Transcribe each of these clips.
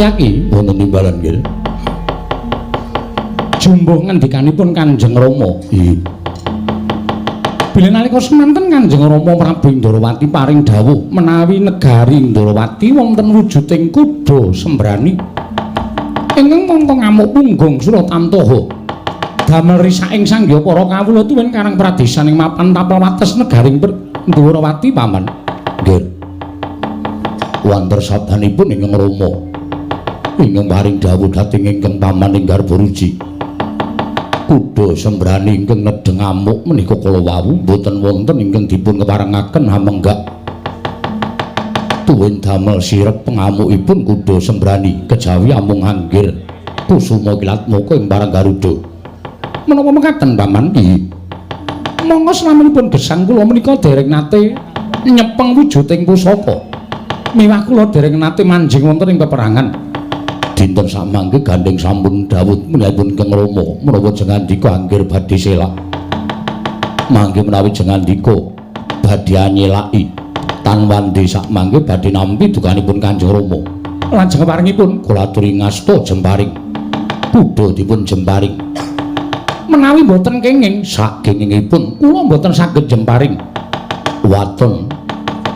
Yaki wonten timbalan nggih. Jumbuh ngendikanipun Kanjeng Rama. Nggih. Bilih nalika semanten Kanjeng Rama Prabu Indrawati paring dawuh menawi negari Indrawati wonten wujuding kuda sembrani ingkang mangka ngamuk punggung Suratamtaha damel risaking sangya para kawula tuwin karang pradesaning mapan tapel wates negaring Indrawati paman. Nggih. Wonten sabdanipun ingkang Rama ingkang paring dawuh dhateng ingkang paman ing garba ruji. Kuda sembrani ingkang nedheng amuk menika kala wau boten wonten ingkang dipun keparengaken hamenggak tuwin damel sirep pengamukipun kuda sembrani kejawi amung anggir kusuma kilatmaka ing parang Garuda. Menapa mekaten paman? Nggih. Monggo slaminipun gesang kula menika dereng nate nyepeng wujuding pusaka. Miwah kula dereng nate manjing wonten ing peperangan. Dinten samangke gandeng sampun dawuh menipun Kang Rama menawa jengandika anggir badhe selak. Mangke menawi jengandika badhe anyelaki tan wandi sak mangke badhe nampi dukanipun Kanjeng Rama. Lajeng paringipun kula aturi ngasta jemparing. Kuda dipun jemparing. Menawi boten kenging sakengingipun kula boten saged jemparing. Waton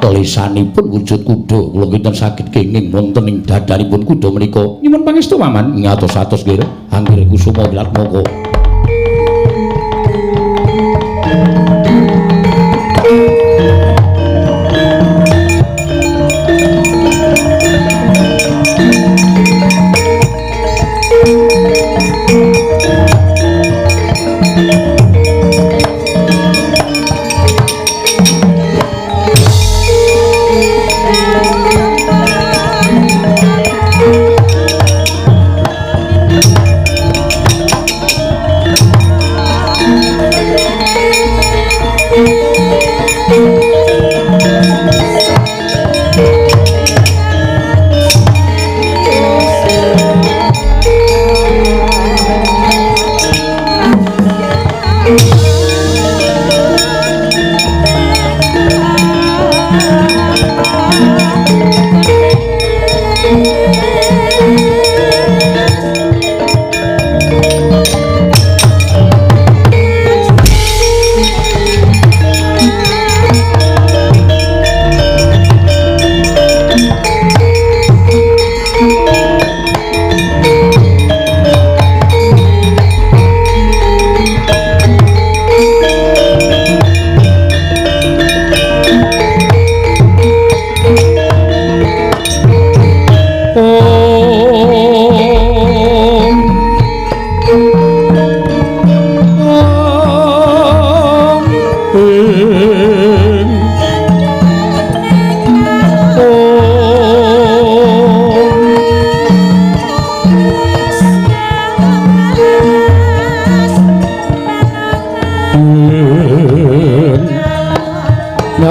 lisanipun wujud kuda kula kinten saged kenging wonten ing dadanipun kuda menika. Nyuwun pangestu paman ngatos-atos nggih anggere kusuma wilatmaka.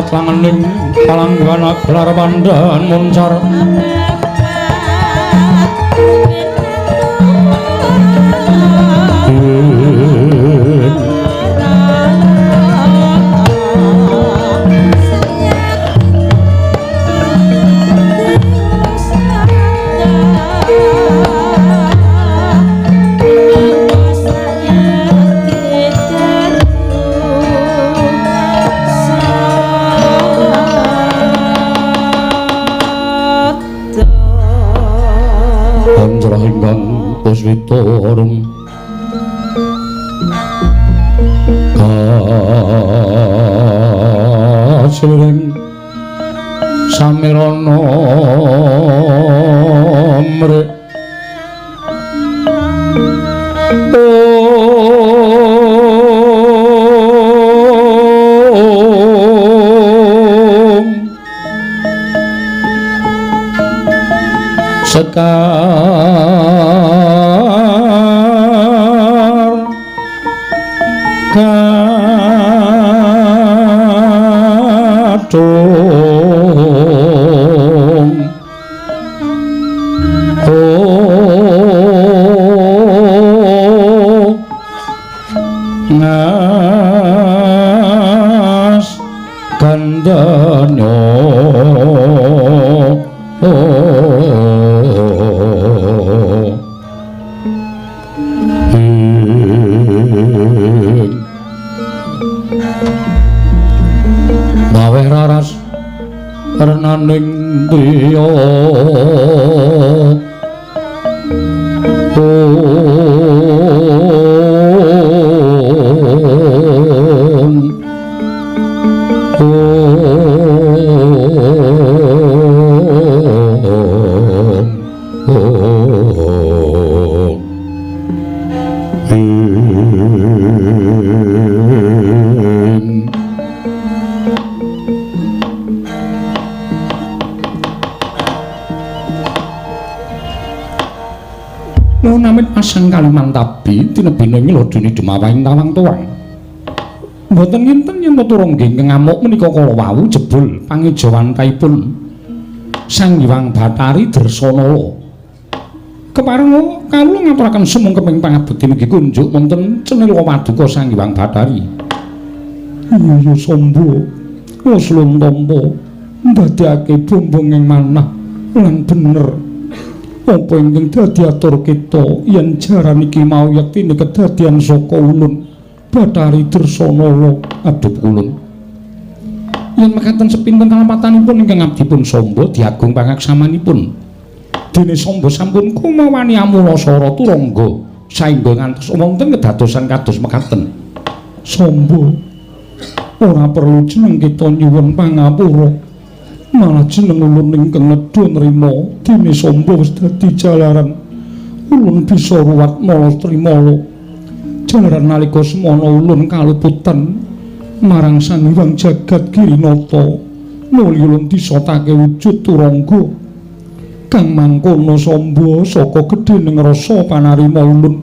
Pangening palanggana gelar pandhan muncar Puswitorum kasiring samirana mrek sekar kadung ngas gandanya maning driya Pasang Kalimantabi tinebine milodoni demawahing tawang tuwang. Mboten kinten yen turung nggih ngamuk menika kala wau jebul pangijawantahipun Sang Hyang Bathari Dresanala. Keparenga kawula ngaturaken sumung keping pangabekti nggih kunjuk wonten cenil waduka Sang Hyang Bathari. Ya Samba, Waslon tampa ndadekake bombong ing manah lan bener. Apa ingkang dadi atur kita yen jaran iki mau yektine kedadian saka ulun Bathari Dresanala. Aduh ulun. Yen mekaten sepinten kalampatanipun ingkang abdipun Samba diagung pangaksamanipun. Dene Samba sampun kumawani Amulasara turangga saengga ngantos wonten kedadosan kados mekaten. Samba, ora perlu jeneng kita nyuwun pangapura. Malah jeneng ulun ingkang nedha nrima dene Samba wis dadi jalaran ulun bisa ruwat mala trimala. Jalaran nalika semana ulun kaluputan marang Sang Hyang Jagat Girinata nuli ulun disotake wujud turangga kang mangkono Samba saka gedhening rasa panarima ulun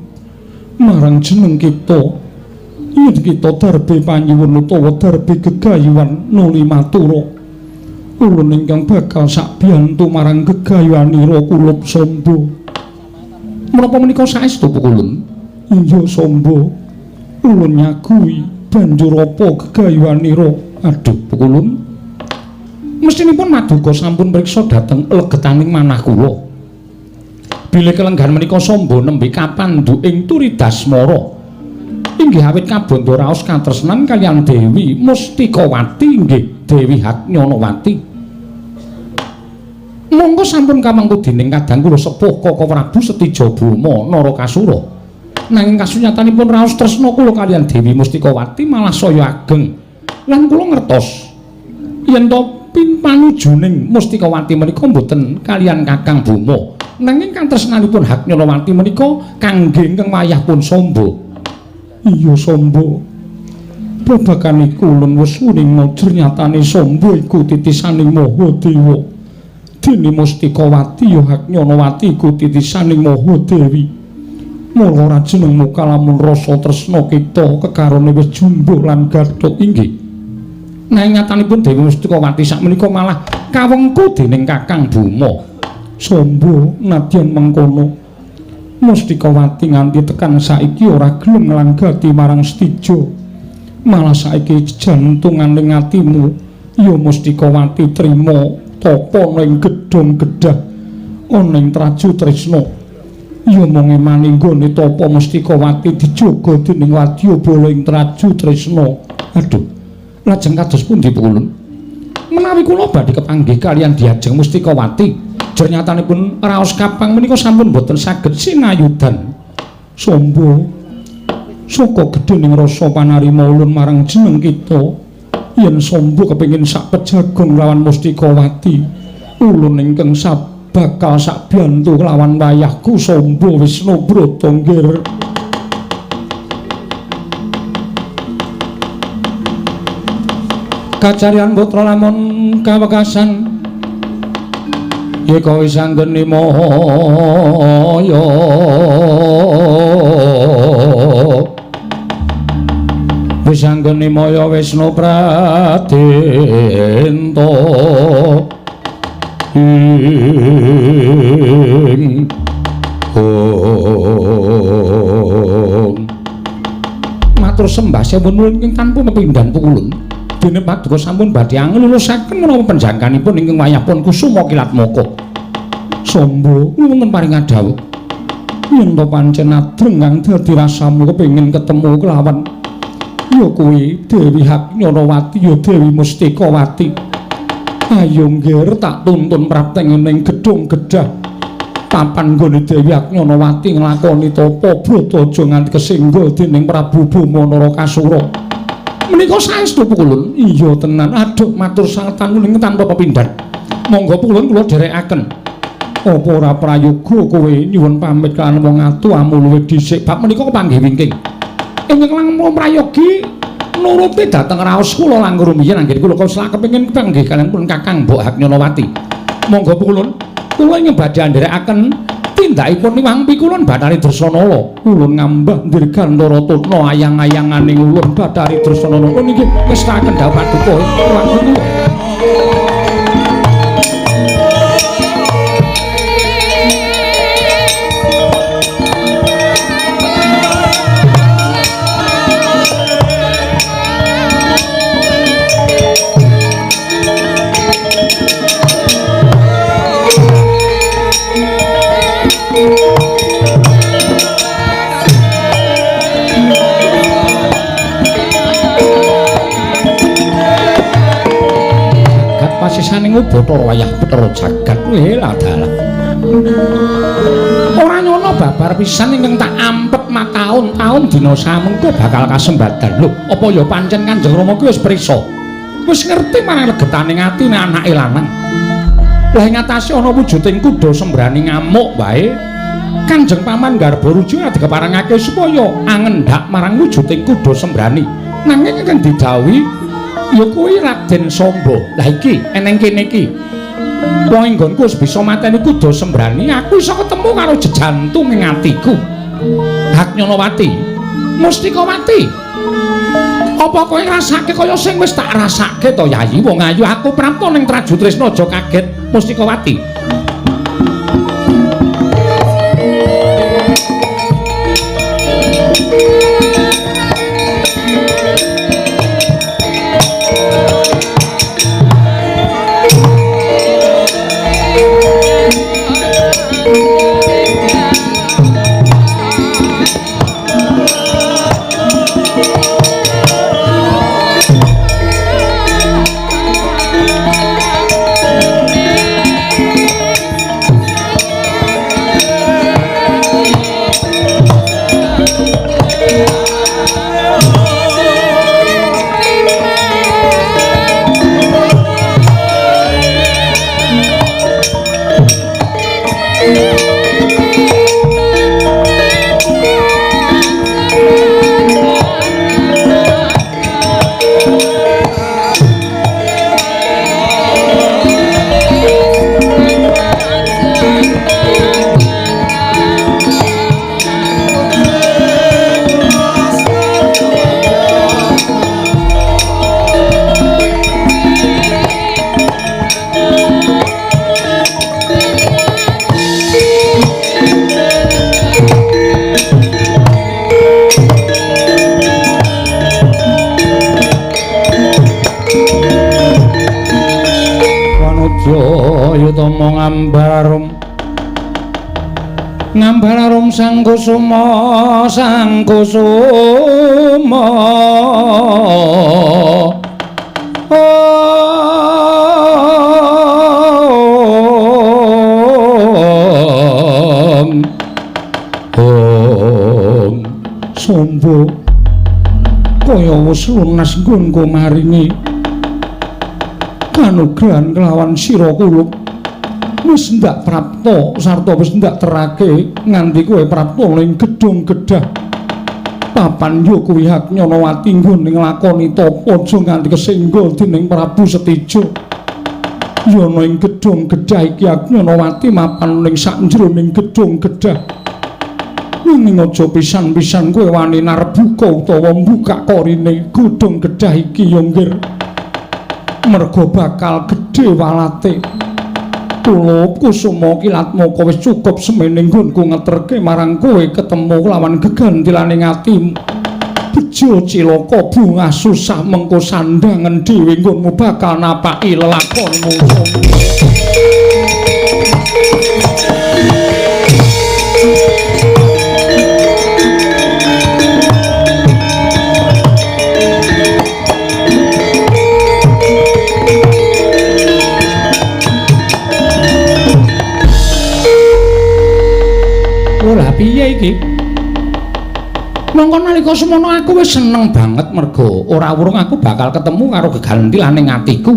marang jeneng kita. Yen kita darbe panyuwun utawa darbe gegayuhan nuli matura ulun ingkang bakal sakbiyantu marang gegayuhanira kula Samba. Menapa menika saestu ulun? Iya Samba, ulun nyagui banjur apa gegayuhanira? Aduh ulun, mestinipun Maduka sampun mriksa dhateng legetaning manah kula. Bilih kelenggan menika Samba nembe kapandu ing Turidasmara. Inggih awit kabanda raos katresnan kaliyan Dewi Mustikawati inggih Dewi Haknyanawati. Monggo sampun kamangku dening kadang kula sepuh Kaka Prabu Setijabama Narakasura. Nanging kasunyatanipun raos tresna kula kaliyan Dewi Mustikawati malah saya ageng. Lan kula ngertos yen to panujuning Mustikawati menika mboten kaliyan Kakang Bama. Nanging katresnanipun Haknyanawati menika kangge ingkang wayahipun Samba. Iya Samba, babagan iku ulun wis uning ternyatane Samba iku titisaning Mahadewa. Dene Mustikawati ya Haknyanawati iku titisaning Mahadewi. Mula ora jenengmu kalamun rasa tresna kita kekarone wis jumbuh lan gathuk inggih. Nanging nyatanipun Dewi Mustikawati sakmenika malah kawengku dening Kakang Bama. Samba nadyan mengkono Mustikawati nganti tekan saiki ora gelem nglanggati marang Setija. Malah saiki jantunganing atimu ya Mustikawati trima tapa ning gedhong gedhah ana ing Traju Tresna. Ya mung emane nggone tapa Mustikawati dijaga dening Wadyabala ing Traju Tresna. Aduh, lajeng kados pundi ulun? Menawi kula badhe kepanggih kaliyan diajeng Mustikawati, jernyatanipun raos kapang menika sampun boten saged sinayudan. Samba, saka gedhening rasa panarima ulun marang jeneng kita, yen Samba kepengin sak pejagong lawan Mustikawati, ulun ingkang bakal sakbiyantu lawan wayahku Samba Wisnu Brata nggir. Kacarian putra lamun kawekasan yeka wis anggeni maya wis anggeni maya Wisnu Pradenta ing matur sembah sewun nuwun ing tanpa pepindhan pukulun. Dene Paduka sampun badhe anglulusaken menawa panjangkanipun ingkang wayahipun Kusuma Kilat Moko. Samba wonten paring dawuh yen to pancen adreng dadi rasamu kepengin ketemu kelawan ya kuwi Dewi Haknyanawati ya Dewi Mustikawati. Ayo nggir tak tuntun prapteng ning gedung Gedhah. Papan nggone Dewi Agnyonawati nglakoni tapa brata nganti kesenggol dening Prabu Bama Narakasura. Menika saestu Pukulun? Iya tenan. Aduh matur sanget tanuning tanpa pepindhan. Monggo Pukulun kula dherekaken. Apa ora prayoga kowe nyuwun pamit kan wong atuhamu luwih dhisik bab menika kepanggih wingking. Ingkang langkung prayogi nuruti dhateng raos kula langkung rumiyin anggen kula selak kepengin panggih kalian pun Kakang Mbok Agnyonawati. Monggo Pukulun kula ingkang badhe andherekaken tindakipun Niwang Pikulun Bathari Dresanala. Ulun ngambah dirgantara tutna ayang-ayanganing ulun Bathari Dresanala niki wis taken dawuh paduka kula. Pasisaning Bathara wayah Bathara jagat lha dalah. Ora nyono babar pisan ingkang tak ampet mataun-taun dina samengko bakal kasembadan. Lho, apa ya pancen Kanjeng Rama kuwi wis prisa. Wis ngerti marang legetaning atine anake lanang. Lah ing atase ana wujuding kuda sembrani ngamuk wae. Kanjeng Paman Garba Ruju dikeparengake supaya angendhak marang wujuding kuda sembrani. Nanging ingkang didhawuhi ya kuwi Raden Samba. Lah iki eneng kene iki. Wong nggonku wis bisa mateni kuda sembrani, aku iso ketemu karo jejantung ing atiku. Agnyonawati, Mustikawati. Apa kowe ngrasake kaya sing wis tak rasake to Yayi? Wong ayu aku prapta ning Traju Tresna aja kaget, Mustikawati. Yutama ngambararum sang kusuma Samba kaya wis lunas nggonku maringi kanugrahan kelawan sira kuluk. Wis ndak prapta sarta wis ndak terake nganti kowe prapta ning gedung Gedhah. Papan yo kuwi Agnyonawati nggone nglakoni tapa aja nganti kesenggol dening Prabu Setija. Yo ana ing gedung Gedhah iki Agnyonawati mapan ning sakjroning gedung Gedhah. Nanging aja pisan-pisan kowe wani narbuka utawa mbukak korine gedung Gedhah iki yo nggir. Merga bakal gedhe walate. Kula Kusuma Kilatmaka wis cukup semene nggonku ngeterke marang kowe ketemu lawan gegantilaning atimu. Bejo cilaka bungah susah mengko sandangan dhewe nggonmu bakal napaki lelakonmu. iki. Mongko nalika semono aku wis seneng banget mergo ora wurung aku bakal ketemu karo gegantilan ing atiku.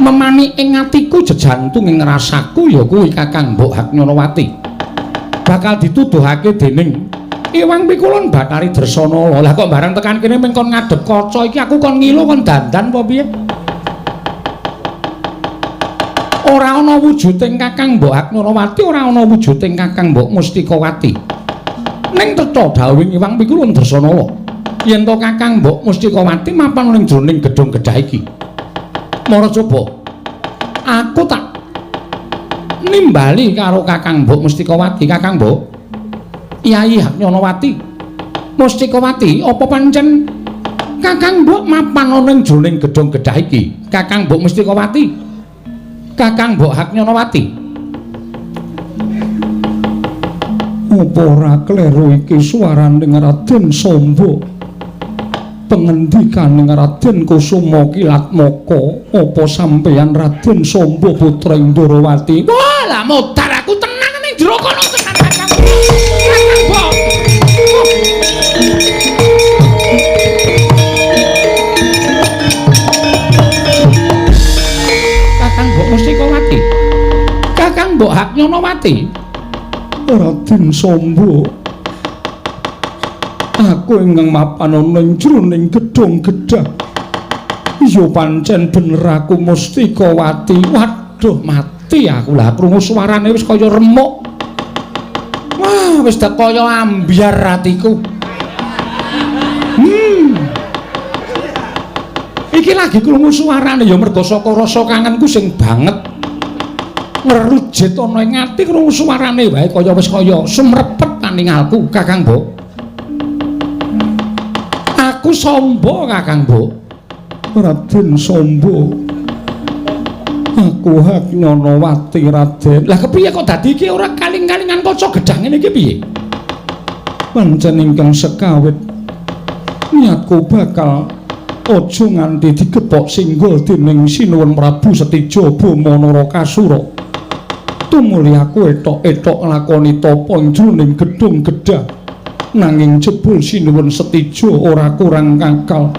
Memani ing atiku jejantung ing rasaku ya kuwi Kakang Mbok Haknyonowati. Bakal dituduhake dening Iwang Pikulun Bathari Dresana. Lah kok bareng tekan kene mung kon ngadep kaca iki aku kon ngilu kon dandan apa piye? Ora ana wujuding Kakang Mbok Haknyonowati, ora ana wujuding Kakang Mbok Mustikawati. Ning tetha dawuhing Iwang Pikulun Dresana yen to Kakang Mbok Mustikawati mapan ning jroning gedung gedhah iki. Mara coba aku tak nimbali karo Kakang Mbok Mustikawati. Kakang Mbok Kyai Haknyonowati Mustikawati apa pancen Kakang Mbok mapan ana ning jroning gedung gedhah iki? Kakang Mbok Mustikawati, Kakang Mbok Haknyonowati. Apa ora kleru iki swaraning Raden Samba? Pengendikan Raden Kusuma Kilatmaka, apa sampeyan Raden Samba putra Indrawati? Wah, lah modar aku tenang ning jero kono tenan Kakang. Kakang Mbok. Kakang Mbok Mustikawati. Kakang Mbok Haknyonowati. Raden Samba, aku ingkang mapan ana ing jroning gedung gedhah. Ya pancen bener aku Mustikawati. Waduh, mati aku lah krungu swarane wis kaya remuk. Wah, wis dak kaya ambyar atiku. Iki lagi krungu swarane ya mergo saka rasa kangenku sing banget. Ngerujit ana ing ati krungu swarane wae kaya wis kaya sumrepet kaningalku Kakang Mbok. Aku Samba Kakang Mbok. Raden Samba. Aku Haknyonowati Raden. Lah kepiye kok dadi iki ora kaling-kalingan kaca gedhang ngene iki piye? Pancen ingkang sekawit niatku bakal aja nganti digepok singgol dening Sinuwun Prabu Setija Bama Narakasura. Tumuli aku etok-etok nglakoni tapa ing jroning gedung gedhah, nanging jebul Sinuwun Setija ora kurang kakal.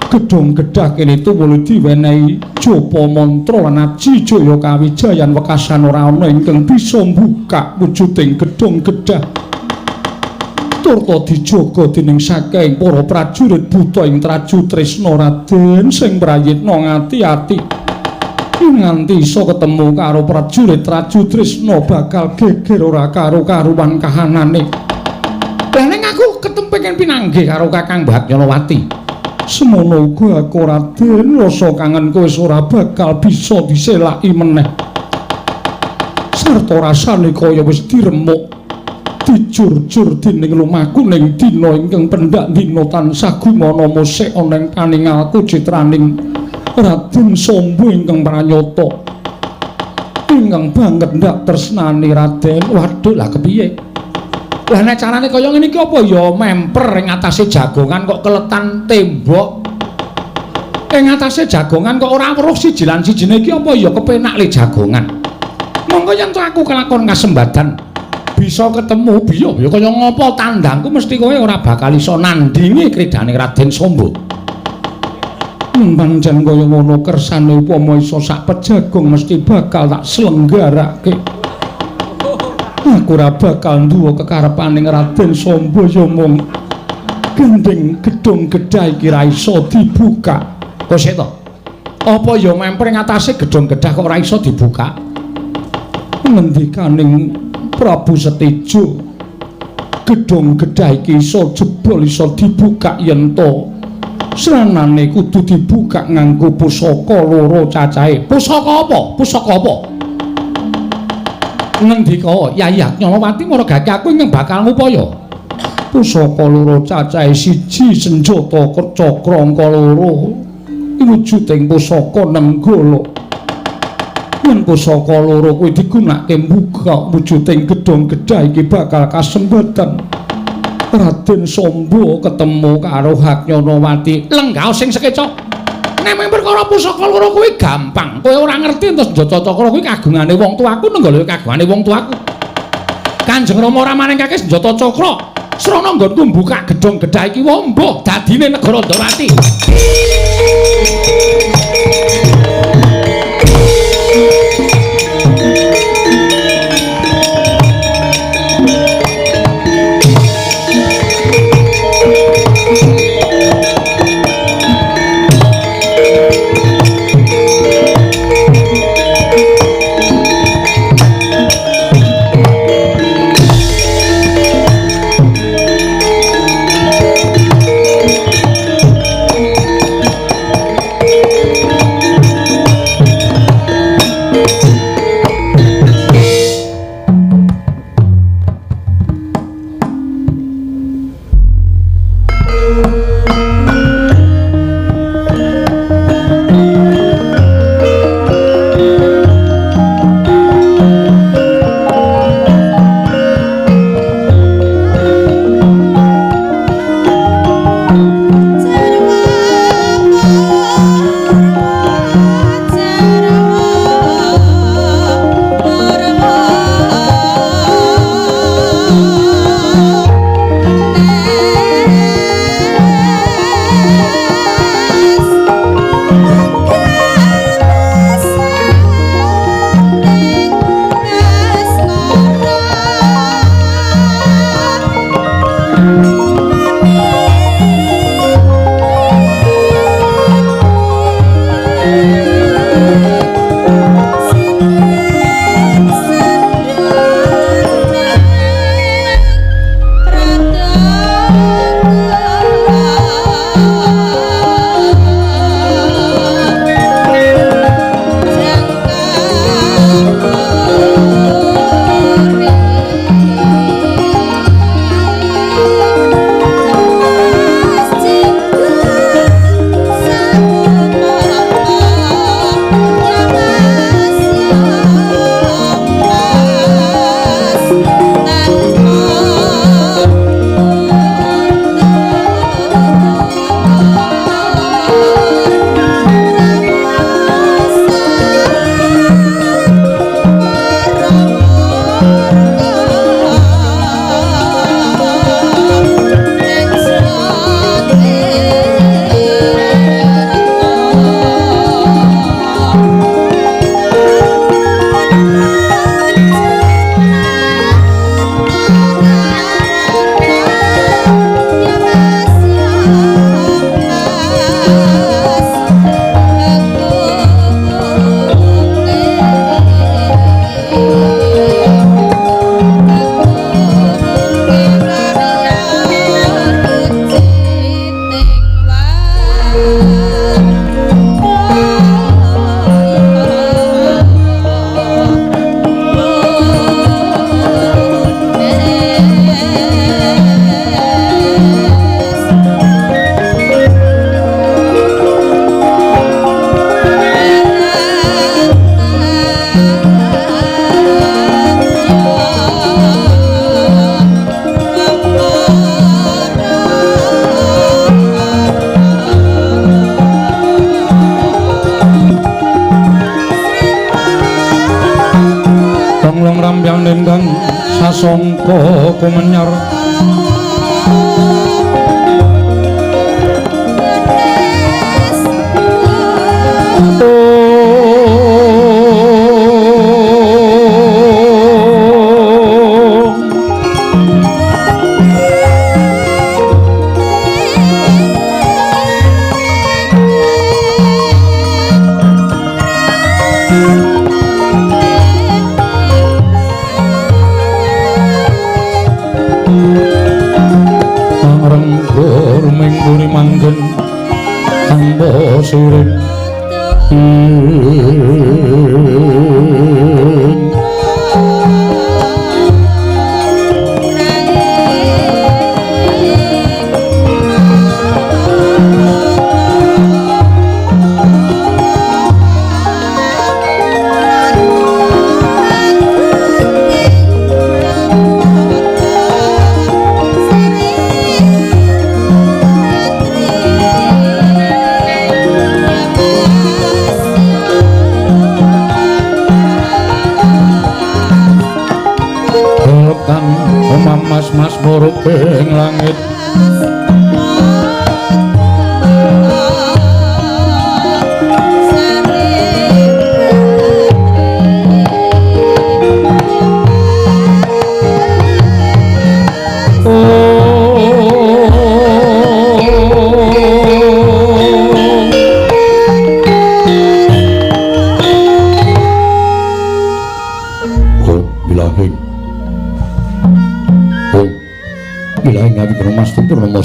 Gedung gedhah kene tumuli diwenehi japa mantra lan aji jaya kawijayan wekasan ora ana ingkang bisa mbuka wujuding gedung gedhah. Turta dijaga dening saking para prajurit buta ing traju tresna Raden sing prayitna ngati-ati. Nganti iso ketemu karo prajurit traju tresna bakal geger ora karo-karuan kahanane. Lah ning aku ketempengen pinanggih karo Kakang Mbok Haknyonowati. Semono uga aku Raden, rasa kangenku wis ora bakal bisa diselaki meneh. Sarta rasane kaya wis diremuk, dijur-jur dening lumaku ning dina ingkang pendhak dina tansah gumana musik ana ing paningalku citraning Raden Samba ingkang pranyata. Ingkang banget ndak tresnani Raden. Waduh, lah kepiye? Lah nek carane kaya ngene iki apa ya memper ing atase jagongan kok keletan tembok. Ing atase jagongan kok ora weruh siji lan sijine iki apa ya kepenak le jagongan. Monggo yen aku kelakon kasembadan bisa ketemu biyo ya kaya ngapa tandangku mesti kowe ora bakal iso nandingi kridane Raden Samba. Pancen kaya ngono kersane upama iso sak pejagong mesti bakal tak slenggarake. Aku ora bakal nduwa kekarepaning Raden Samba ya mung gending gedung gedhah iki ra iso dibuka. Kok sik to? Apa ya memper ing atase gedung gedhah kok ora iso dibuka? Ngendikaning Prabu Setija, gedung gedhah iki iso jebol iso dibuka yen to sranane kudu dibuka nganggo pusaka loro cacahe. Pusaka apa? Pusaka apa? Ngendika Kyai Haknyonowati margake aku ingkang bakal ngupaya. Pusaka loro cacahe siji senjata cakrangka loro. Wujuding pusaka nenggala. Yen pusaka loro kuwi digunakake mbuka wujuding gedung gedhah iki bakal kasembadan. Raden Samba ketemu karo Haknyonowati. Lenggah sing sekeca. Nek perkara pusaka loro kuwi gampang. Kowe ora ngerti entus senjata cakra kuwi kagungane wong tuaku nenggala kagungane wong tuaku. Kanjeng Rama ora maningake senjata cakra srana nggonku mbukak gedhong gedhah iki wae mbuh dadine negara Ndawati. sangka kumenyar sirip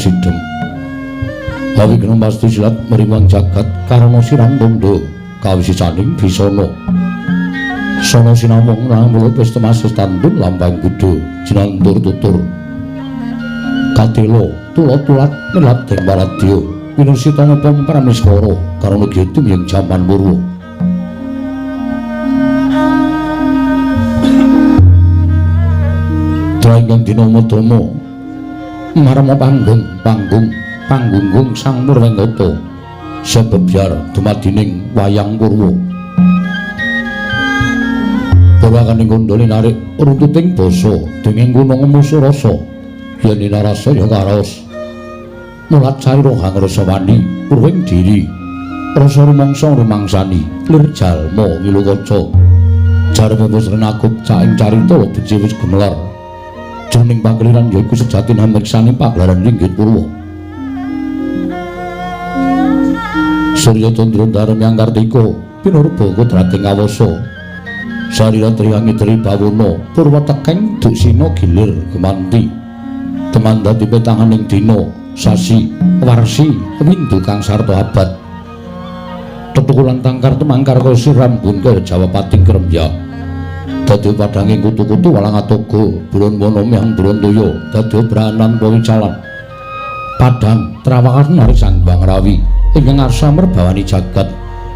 kasidhem. Hawi kena pasti silat meriwang jagat karana sirang tondo kawisisaning bisana. Sono sinamung namung wis temas standun lambang kudu jinantur tutur. Katelo tulat-tulat nelat ing waradya winusita napa prameskara karana gitu ing jaman purwa. Trainggang dina madama marma panggung sang Murwenggata sebebyar dumadining wayang purwa. Purwakaning kondhane narik runtuting basa denging gunung musurasa yen narasaya karos mulat carira hangrasa wani purwing diri rasa rumangsa rumangsani lir jalma wilukaca jarane wis renakuk caing carita becik wis gemelar jroning pageliran yaiku sejati namiksani pagelaran ringgit purwa. Surya Candra Darem yang Kartika pinurba kodrating awasa sarira triyangi tri bawana purwa tekeng duksina gilir gemanti teman dadi petanganing dina sasi warsi windu kang sarta abad tetukulan tangkar temangkar kaya sirambun kaya Jawa pating kremya dadi padhanging kutu-kutu walang atoga buron wana mihang Brontoyo dadi branan pawicalan padhang trawakan nari Sanghyang Rawi ingkang arsa merbawani jagat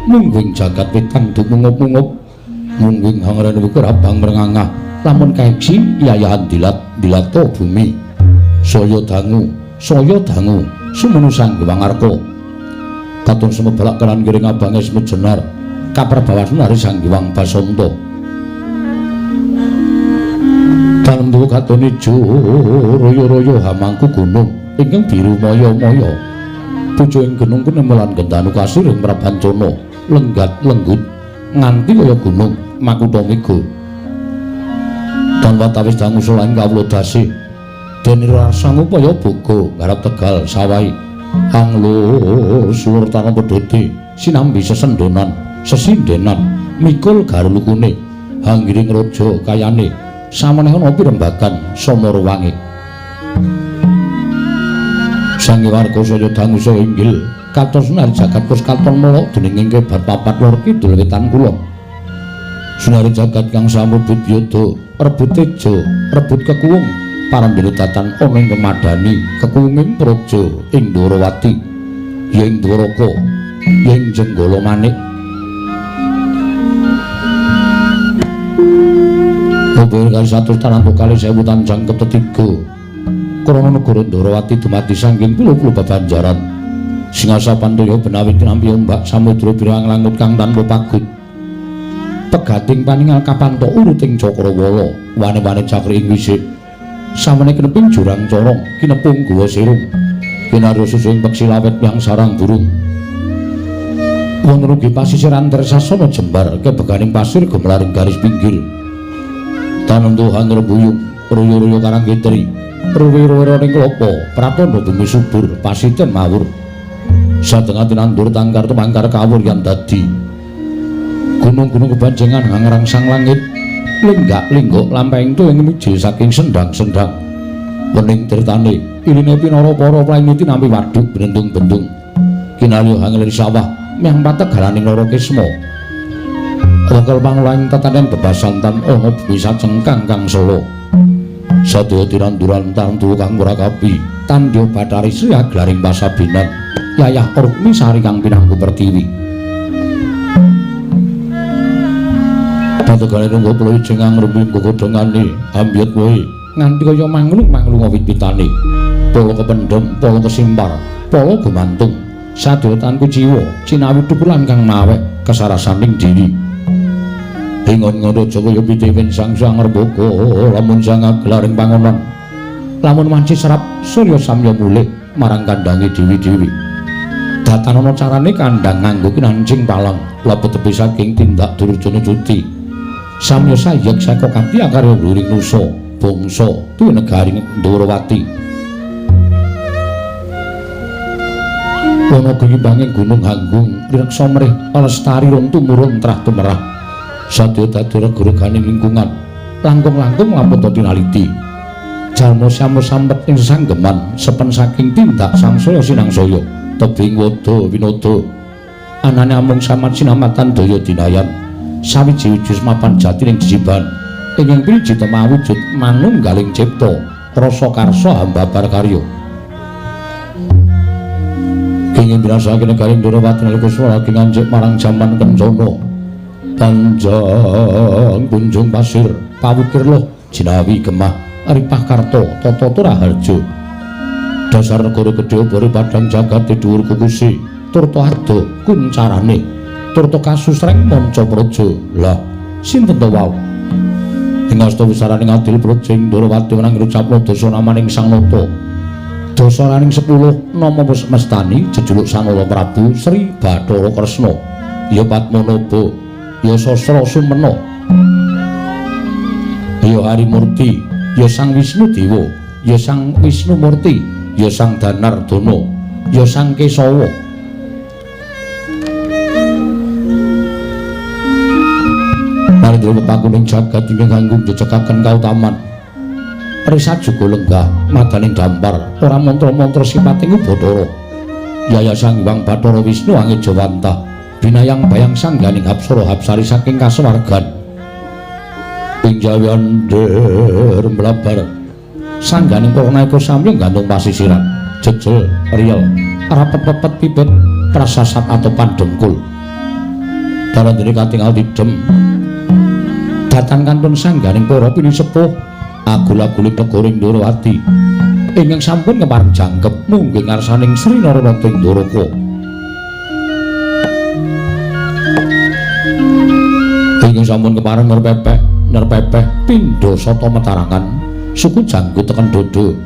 mungguing jagat wetang dumungup-mungup mungguing hangrene wiku rabang mrengangah lamun kaeksi yayahan dilato bumi saya dangu sumenu Sanghyang Arka katon semebalak kelan kiring abange semejenar kaperbawasan nari Sanghyang Basanta dalem tuwa katon ijo royo-royo hamangku gunung ingkang biru maya-maya pucuk ing gunung kunemelan gendanu kasir ing prabancana lenggat-lenggut nganti kaya gunung makutha mega dan watawis dangu selaing kawula dasih dene rasa ngupaya boga ngarep tegal sawahi anglo sulur tanah pedhoti sinambi sesendonan sesindenan mikul garulukune hanggiring raja kayane sameneha pirembagan Samaruwangi. Sang Warga saya dangu saya inggil katos nari jagat pus katon melok dening ingkang papat lor kidul wetan kulon. Sunari jagat kang samrebut yudha rebut tejo rebut kekuwung parambene tatan ana ing kemadani kekuwunging praja ing Dwarawati ya ing Dwaraka ya ing Jenggala Manik. Obel kali 100 tanantu kali 1000 tanjang ketiga krana negara Dwarawati dumadi saking pulo-pulo bebanjaran Singasa Pantaya benawi tinampi ombak samudra birang langut kang tanpa pagut pegating paningal kapanto uruting Cakrawala wane-wane cakri ing wisik samene kineping jurang corong kinepung guwa sirung kinarya susuing peksi lawet yang sarang burung wonten ugi pasisir antarsasana jembar kebeganing pasir gemelaring garis pinggir tanem Tuhan rebuyung royo-royo karang getri ruwi-ruwi ning klopo pratandha bumi subur pasiten mawur satengah tinandur tangkar temangkar kawur yang dadi gunung-gunung kebanjengan ngangrang sang langit linggak-linggok lampahing tuwing miji saking sendang-sendang wening tirtane irine pinara para praimiti nampi wadhuk bentung-bentung kinalya hangelir sawah miang pategalaning lara kesma wekal pangulaing tetanen bebasantan ana bumi sacengkang kang solo sadaya tiranduran tantu kang ora kapi tandya Bathari Sri Aglaring Pasabinan yayah Urmi Sari kang pinangku pertiwi pategane nunggu pulo jengang rumping gogodhongane ambyet wae nganti kaya manglung-manglung wit-witane polo kependhem polo kesimpar polo gumantung sadaya tanku jiwa cinawi tukulan kang mawek kasarasaning diri ingon ngono Jaya pitiwin sang Rembaka lamun sang Aglaring pangonan lamun wanci serap surya samya mulih marang kandange dewi-dewi datan ana carane kandhang nganggo kinancing palang lebet tepi saking tindak Durjana Cuti samya sayek saka kanthi akarya luring nusa bangsa tuwi negaring Dwarawati ana gengibanging gunung Hanggung reksa mrih lestari ron tumurun trah tumerah sadaya dadi reganing lingkungan langkung-langkung lampun tinaliti jalma samu sampet ing sanggeman sepen saking tindak sangsaya sinangsaya tebing wada winada anane amung samat sinamatan daya dinayan sawiji-wiji mapan jati ning jiban ingkang piniji temawujud manunggaling cipta rasa karsa hambabar karya kenging dirasake negaring Durawati nalika swara kingancik marang jaman kencana panjang kunjung pasir pawukir loh jinawi gemah ripah karto tata turaharja dasar negara gedhe bari padang jagat dhuwur kukusi turta ado kuncarane turta kasusreng manca praja lah sinten to wau ing asta wisaraning adil projeng Durawati menang ngucapno dasa namaning Sang Nata dasaraning 10 nama mestani jejuluk Sanala Prabu Sri Bathara Kresna ya Padmanaba ya Sasra Sumena ya Harimurti ya Sang Wisnu Dewa ya Sang Wisnu Murti ya Sang Danardana ya Sang Kesawa Narendra pepakuning jagat ingkang ganggung jejekaken kautaman Risa juga lenggah madaning dampar ora mantra-mantra sipating Bathara Yaya Sang Hyang Bathara Wisnu Angejawantah binayang bayang sangganing apsara hapsari saking kasuwargan ing jawander mlabar sangganing para naika sami gantung pasisiran jejel riyel rapet-rapet pipet prasasat atau pandengkul dalandene katingal didem datang kantun sangganing para pinisepuh agul-aguling negoring Durawati ingkang sampun kepareng jangkep munggih ngarsaning Sri Narayana ing Dwaraka ingkang sampun kepareng nerpepeh pindha sata matarangan suku janggut teken dodo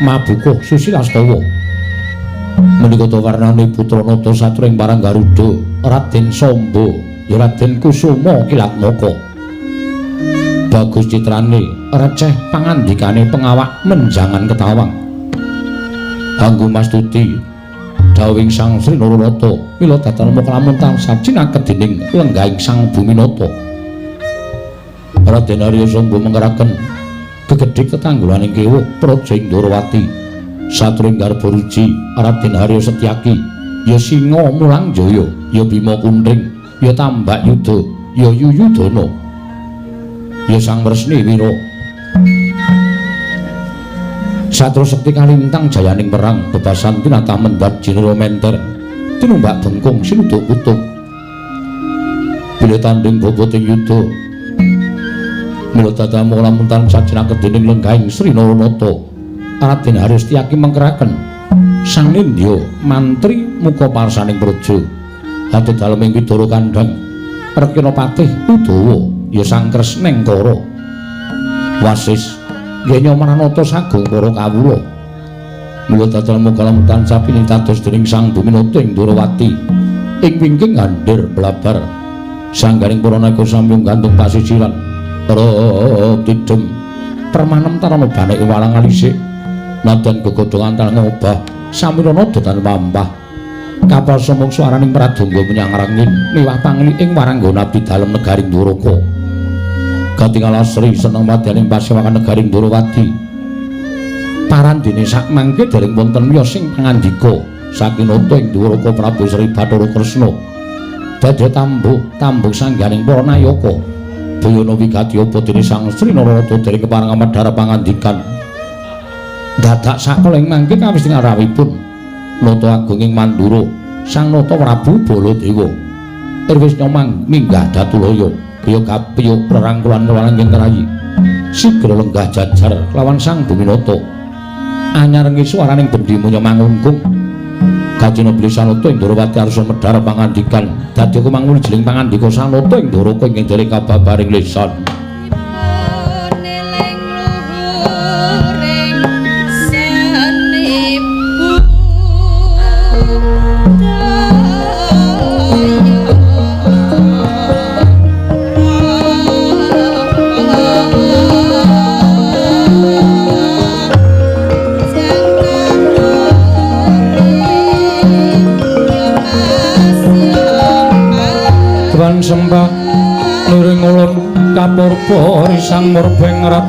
mabukuh Susilastawa menika to warnane putra nata satring parang Garuda Raden Samba ya Raden Kusuma Kilatmaka bagus citrane receh pangandikane pengawak menjangan ketawang kanggo mastuti dawing Sang Sri Narayana mila datan mung lamun tansah cinaket dening lenggahing Sang Buminata Raden Arya Samba mengeraken gegedhik tetanggulaning kewuh praja ing Durawati satring garba ruji Raden Arya Setyaki ya Singa Mulang Jaya ya Bima Kunthing ya Tambak Yuda ya Yuyudana ya Sang Wresni Wira Satru Sekti kalintang jayaning perang bebasan tinatah mendat jinira menter tinumbak bengkung sinuduk putuk bila tanding boboting yuda mila dadamu lamun tansah cinaket dening lenggahing Sri Narayana Raden Arya Setyaki mengkeraken Sang Nindya mantri muka parsaning praja ati daleming Widara Kandhang Rekena Patih Udawa ya Sang Kresnengkara Wasis Yenya Mananata sagung para kawula mula dadal muga lamun tansah pinitados dening Sang Buminata ing Durawati ing wingking ngandhir blabar sanggaring para naga samyung gantung pasisiran tidem permanem tarana banek walang alisik nadan gegodhongan tanah ngobah samirana dodan pampah kapal somong swaraning pradonga menyang rangin liwah pangli ing waranggana abdi dalem negaring Dwaraka katingal asri seneng madyaning pasewakan negaring Durawati parandene sak mangke dereng wonten miyos sing pangandika saking nata ing Dwaraka Prabu Sri Bathara Kresna badhe tambuh sangganing para nayaka Bayana wigati apa dene Sang Sri Narayana dereng kepareng amadhara pangandikan dadak sakeleng mangke kawis ing arawipun nata agung ing Mandura Sang Nata Prabu Baladewa irwis nyomang minggah Datulaya ya kapiyuk rerangkulan kelawan ing krayi sigra lenggah jajar lawan Sang Buminata anyarengi swaraning bendi munya mangungkung Kajina Beli Sang Nata ing Durawati arsa medhar pangandikan dadi kumangul jeling pangandika Sang Nata ing Dwaraka ing dereng kababaring lisan sembah luring ulun kapurba risang murbeng rat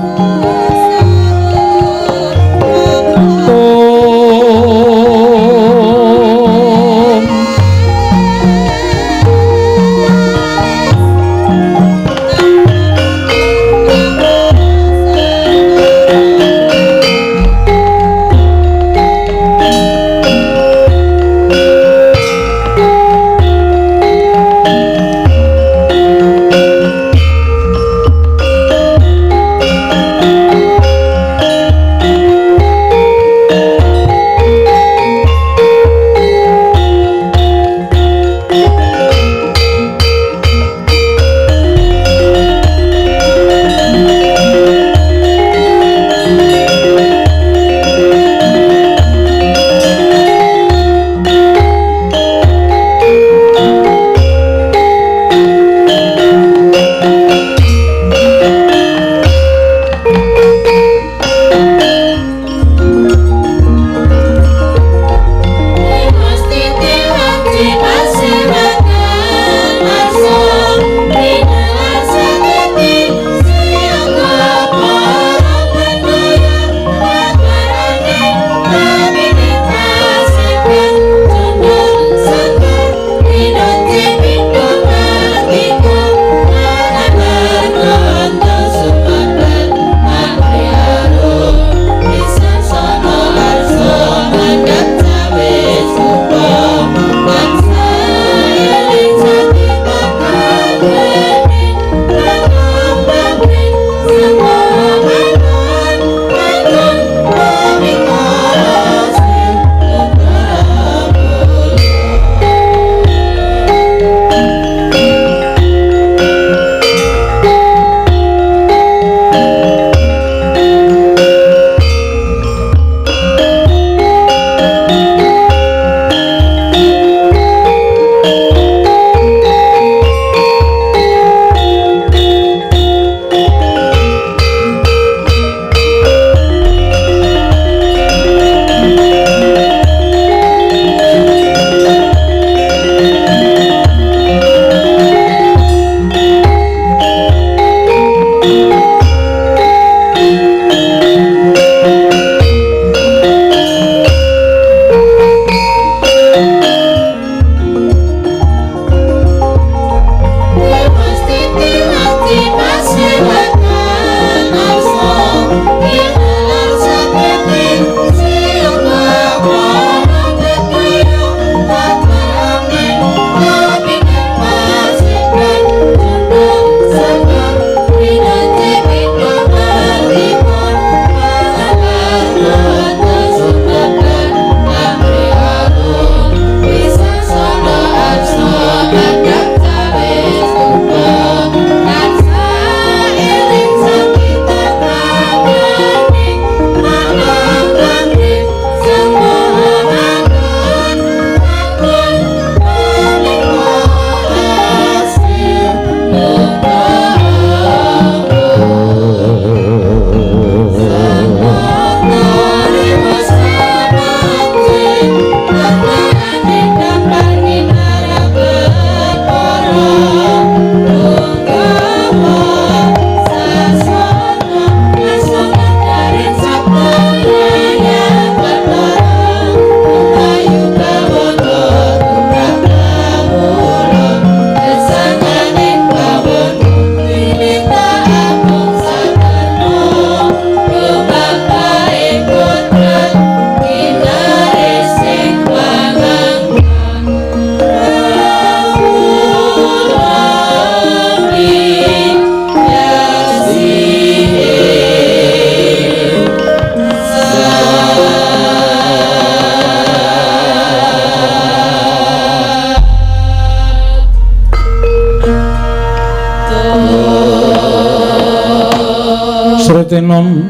Anon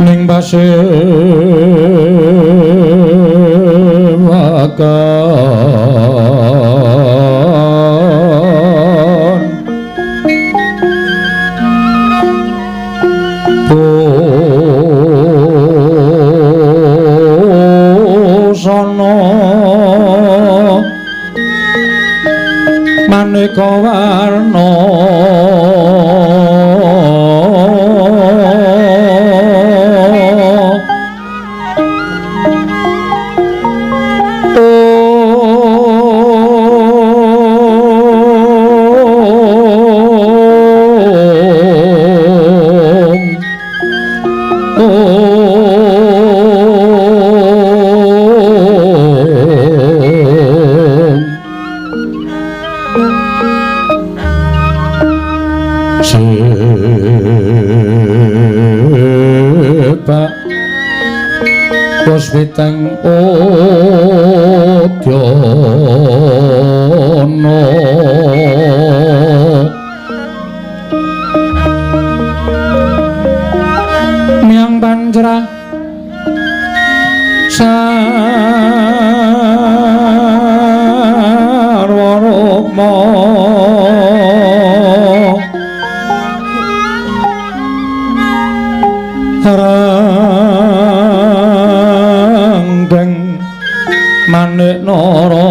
ning pasewakan busana maneka warna Puspiteng Udyana Miang Panjra Sarwa Rukma Manik Nara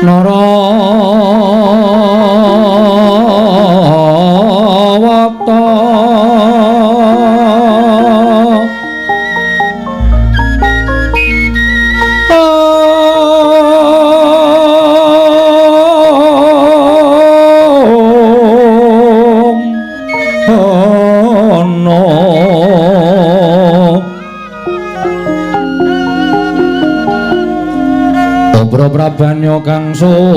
Narawata Prabanya kang sumirat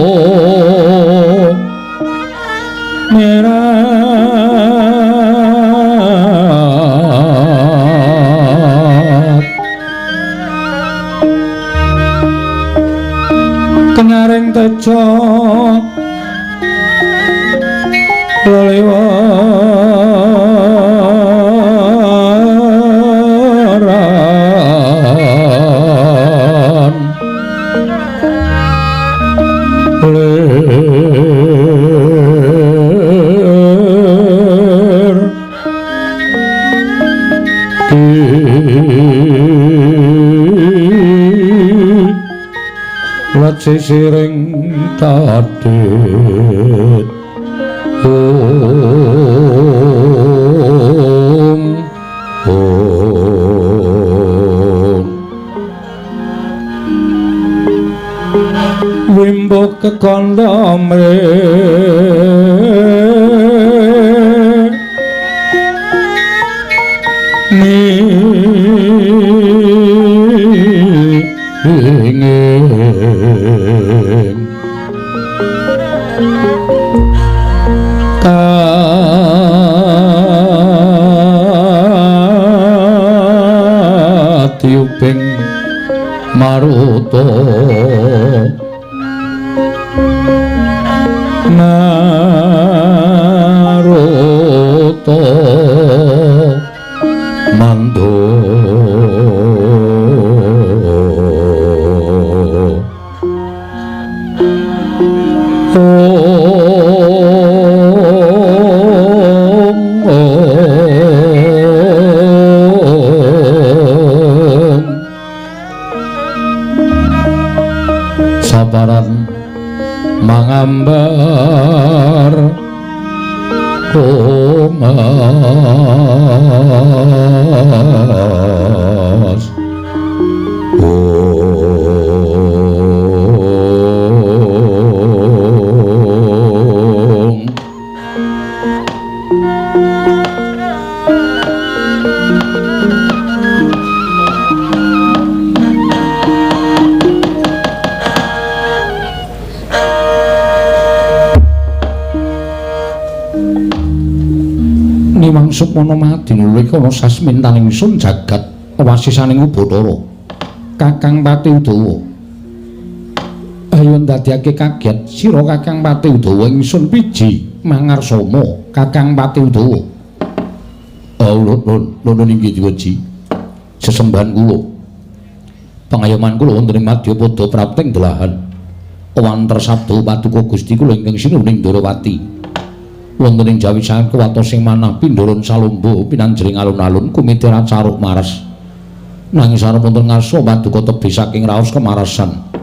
kenyaring teja sisiring tadit Wimbok kekanda tiuping maruta maruta mando sabaran mangambar komas Sukmana Madin lho iki ana sasmintaning sun jagat wasisaning Ubathara Kakang Pati Udawa Ayo ndadekake kaget sira Kakang Pati Udawa ingsun piji mangarsama Kakang Pati Udawa. Lho inggih diweji. Sesembahan kula. Pangayoman kula wonten ing Madyapada prapting delahan. Wanter sabda paduka Gusti kula ingkang sinuhing Ndarawati. Wonten ing jawisan kuwatos sing manah pindharan salomba pinanjering alun-alun kumitera caruk maras. Nanging sareng wonten ngarsa paduka tebih saking raos kemarasan.